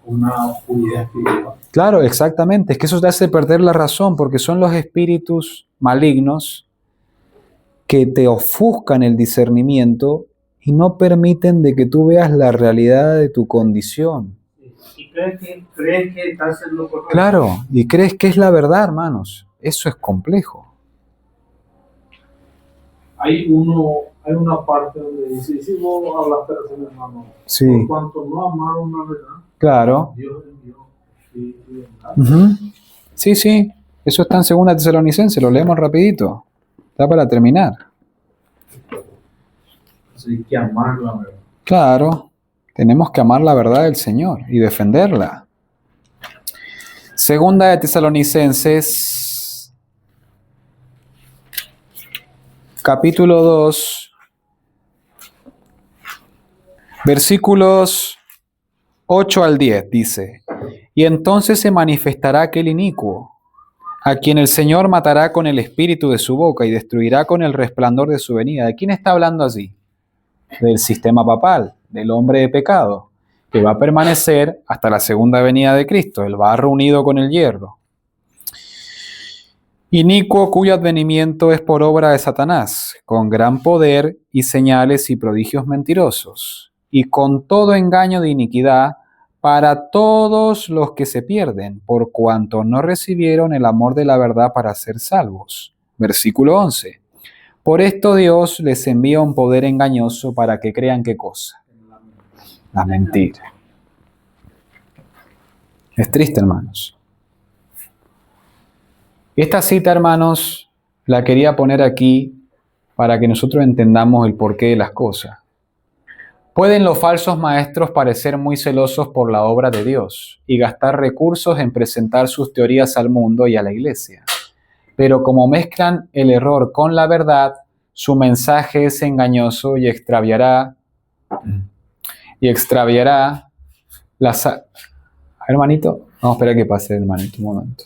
una oscuridad espiritual. Claro, exactamente. Es que eso te hace perder la razón, porque son los espíritus malignos que te ofuscan el discernimiento y no permiten de que tú veas la realidad de tu condición. Y crees que estás en lo correcto. Claro, y crees que es la verdad, hermanos. Eso es complejo. Hay una parte donde dice: si vos hablaste recién, hermano, Sí. por cuanto no amaron la verdad, Claro. Dios envió. Sí. Eso está en 2 Tesalonicenses, lo leemos rapidito. Está para terminar. Así hay que amar la verdad. Claro, tenemos que amar la verdad del Señor y defenderla. 2 de Tesalonicenses, capítulo 2, versículos 8 al 10, dice: y entonces se manifestará aquel inicuo, a quien el Señor matará con el espíritu de su boca y destruirá con el resplandor de su venida. ¿De quién está hablando allí? del sistema papal, del hombre de pecado, que va a permanecer hasta la segunda venida de Cristo, el barro unido con el hierro. Inicuo, cuyo advenimiento es por obra de Satanás, con gran poder y señales y prodigios mentirosos, y con todo engaño de iniquidad para todos los que se pierden, por cuanto no recibieron el amor de la verdad para ser salvos. Versículo 11. Por esto Dios les envía un poder engañoso para que crean ¿qué cosa? La mentira. Es triste, hermanos. Esta cita, hermanos, la quería poner aquí para que nosotros entendamos el porqué de las cosas. Pueden los falsos maestros parecer muy celosos por la obra de Dios y gastar recursos en presentar sus teorías al mundo y a la iglesia. Pero como mezclan el error con la verdad, su mensaje es engañoso y extraviará las... Hermanito, vamos a esperar que pase, hermanito, un momento.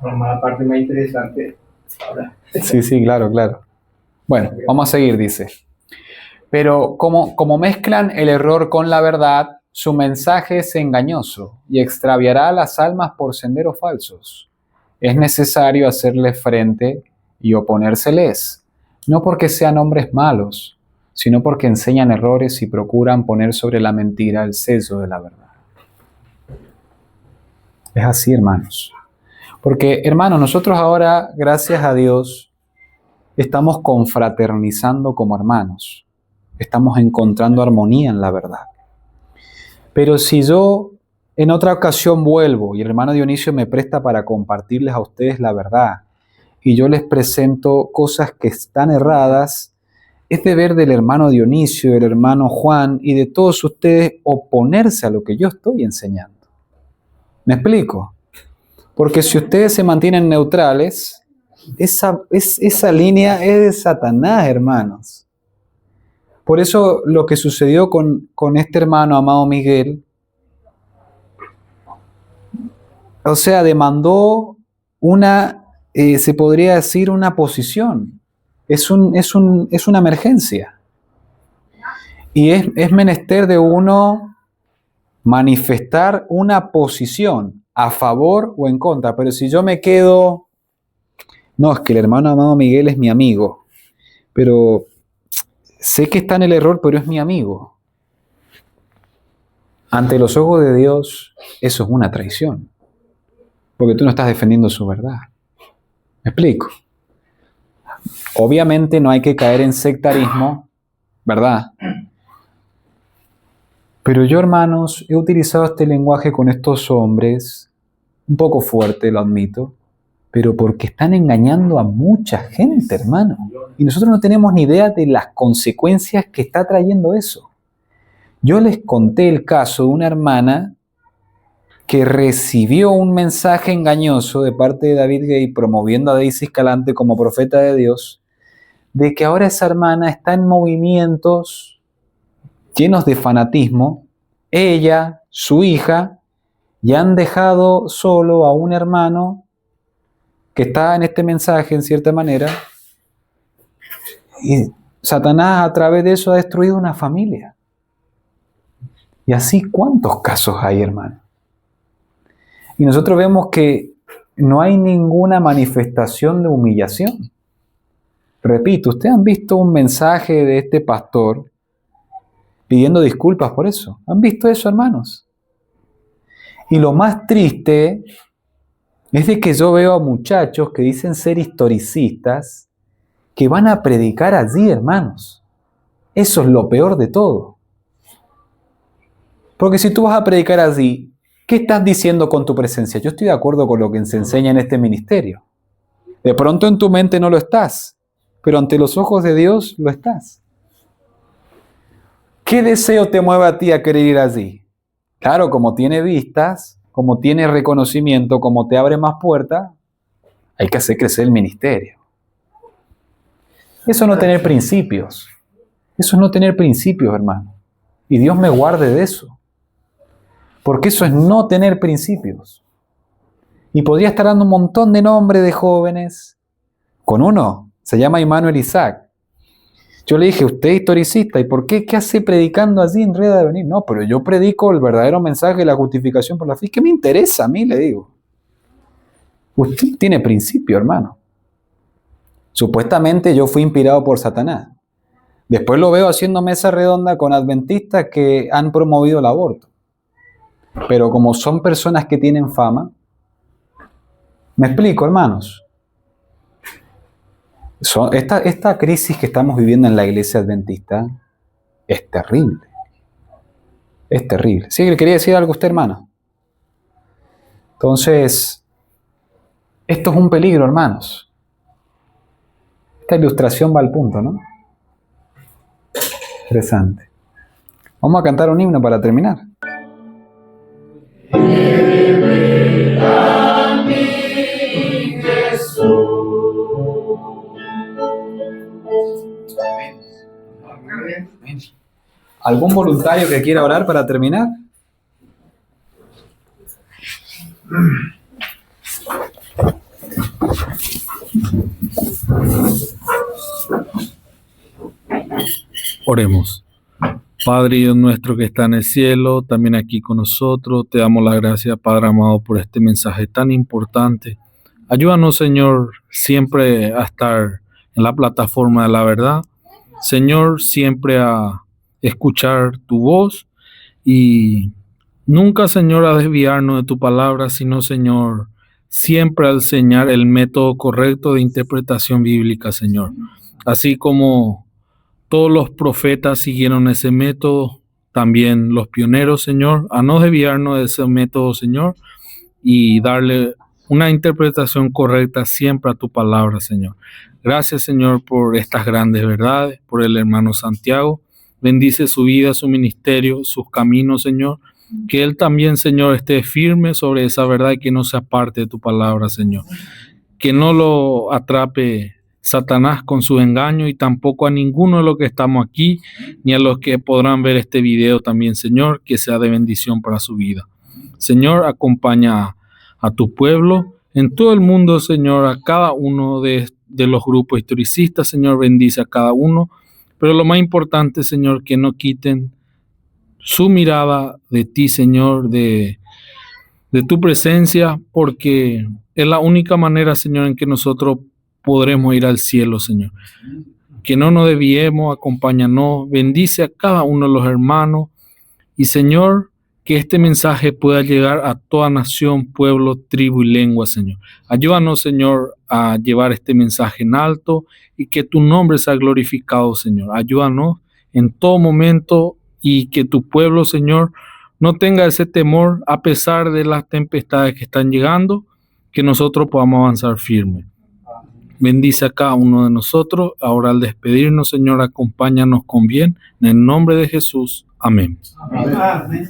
La parte más interesante ahora. Sí, claro. Bueno, vamos a seguir, dice. Pero como mezclan el error con la verdad, su mensaje es engañoso y extraviará las almas por senderos falsos. Es necesario hacerles frente y oponérseles, no porque sean hombres malos, sino porque enseñan errores y procuran poner sobre la mentira el sello de la verdad. Es así, hermanos. Porque, hermanos, nosotros ahora, gracias a Dios, estamos confraternizando como hermanos. Estamos encontrando armonía en la verdad. Pero si yo en otra ocasión vuelvo y el hermano Dionisio me presta para compartirles a ustedes la verdad y yo les presento cosas que están erradas, es deber del hermano Dionisio, del hermano Juan y de todos ustedes oponerse a lo que yo estoy enseñando. ¿Me explico? Porque si ustedes se mantienen neutrales, esa línea es de Satanás, hermanos. Por eso lo que sucedió con este hermano amado Miguel, o sea, demandó se podría decir una posición. Es una emergencia. Y es menester de uno manifestar una posición a favor o en contra. Pero si yo me quedo, no, es que el hermano amado Miguel es mi amigo, pero sé que está en el error, pero es mi amigo. Ante los ojos de Dios, eso es una traición, porque tú no estás defendiendo su verdad. ¿Me explico? Obviamente no hay que caer en sectarismo, ¿verdad? Pero yo, hermanos, he utilizado este lenguaje con estos hombres, un poco fuerte, lo admito, pero porque están engañando a mucha gente, hermano. Y nosotros no tenemos ni idea de las consecuencias que está trayendo eso. Yo les conté el caso de una hermana que recibió un mensaje engañoso de parte de David Gay promoviendo a Daisy Escalante como profeta de Dios, de que ahora esa hermana está en movimientos llenos de fanatismo. Ella, su hija, y han dejado solo a un hermano que está en este mensaje en cierta manera, y Satanás a través de eso ha destruido una familia. Y así, ¿cuántos casos hay, hermano? Y nosotros vemos que no hay ninguna manifestación de humillación. Repito, ustedes han visto un mensaje de este pastor pidiendo disculpas por eso. ¿Han visto eso, hermanos? Y lo más triste es de que yo veo a muchachos que dicen ser historicistas que van a predicar allí, hermanos. Eso es lo peor de todo. Porque si tú vas a predicar allí, ¿qué estás diciendo con tu presencia? Yo estoy de acuerdo con lo que se enseña en este ministerio. De pronto en tu mente no lo estás, pero ante los ojos de Dios lo estás. ¿Qué deseo te mueve a ti a querer ir allí? Claro, como tiene vistas, como tiene reconocimiento, como te abre más puertas, hay que hacer crecer el ministerio. Eso no tener principios. Eso es no tener principios, hermano. Y Dios me guarde de eso. Porque eso es no tener principios. Y podría estar dando un montón de nombres de jóvenes. Con uno, se llama Immanuel Isaac. Yo le dije, usted es historicista, ¿y por qué? ¿Qué hace predicando así en Red de Venir? No, pero yo predico el verdadero mensaje de la justificación por la fe. ¿Qué me interesa a mí? Le digo. Usted tiene principio, hermano. Supuestamente yo fui inspirado por Satanás. Después lo veo haciendo mesa redonda con adventistas que han promovido el aborto. Pero como son personas que tienen fama, me explico, hermanos. Esta crisis que estamos viviendo en la iglesia adventista es terrible. Es terrible. ¿Sí le quería decir algo a usted, hermano? Entonces, esto es un peligro, hermanos. Esta ilustración va al punto, ¿no? Interesante. Vamos a cantar un himno para terminar. ¿Algún voluntario que quiera orar para terminar? Oremos. Padre Dios nuestro que está en el cielo, también aquí con nosotros, te damos la gracia, Padre amado, por este mensaje tan importante. Ayúdanos, Señor, siempre a estar en la plataforma de la verdad. Señor, siempre a escuchar tu voz y nunca, Señor, a desviarnos de tu palabra, sino, Señor, siempre a enseñar el método correcto de interpretación bíblica, Señor. Así como todos los profetas siguieron ese método, también los pioneros, Señor, a no desviarnos de ese método, Señor, y darle una interpretación correcta siempre a tu palabra, Señor. Gracias, Señor, por estas grandes verdades, por el hermano Santiago. Bendice su vida, su ministerio, sus caminos, Señor. Que él también, Señor, esté firme sobre esa verdad y que no se aparte de tu palabra, Señor. Que no lo atrape Satanás con su engaño y tampoco a ninguno de los que estamos aquí, ni a los que podrán ver este video también, Señor, que sea de bendición para su vida. Señor, acompaña a tu pueblo en todo el mundo, Señor, a cada uno de los grupos historicistas, Señor, bendice a cada uno, pero lo más importante, Señor, que no quiten su mirada de ti, Señor, de tu presencia, porque es la única manera, Señor, en que nosotros podremos ir al cielo, Señor. Que no nos desviemos, acompáñanos, bendice a cada uno de los hermanos y, Señor, que este mensaje pueda llegar a toda nación, pueblo, tribu y lengua, Señor. Ayúdanos, Señor, a llevar este mensaje en alto y que tu nombre sea glorificado, Señor. Ayúdanos en todo momento y que tu pueblo, Señor, no tenga ese temor a pesar de las tempestades que están llegando, que nosotros podamos avanzar firme. Bendice a cada uno de nosotros. Ahora al despedirnos, Señor, acompáñanos con bien. En el nombre de Jesús. Amén. Amén.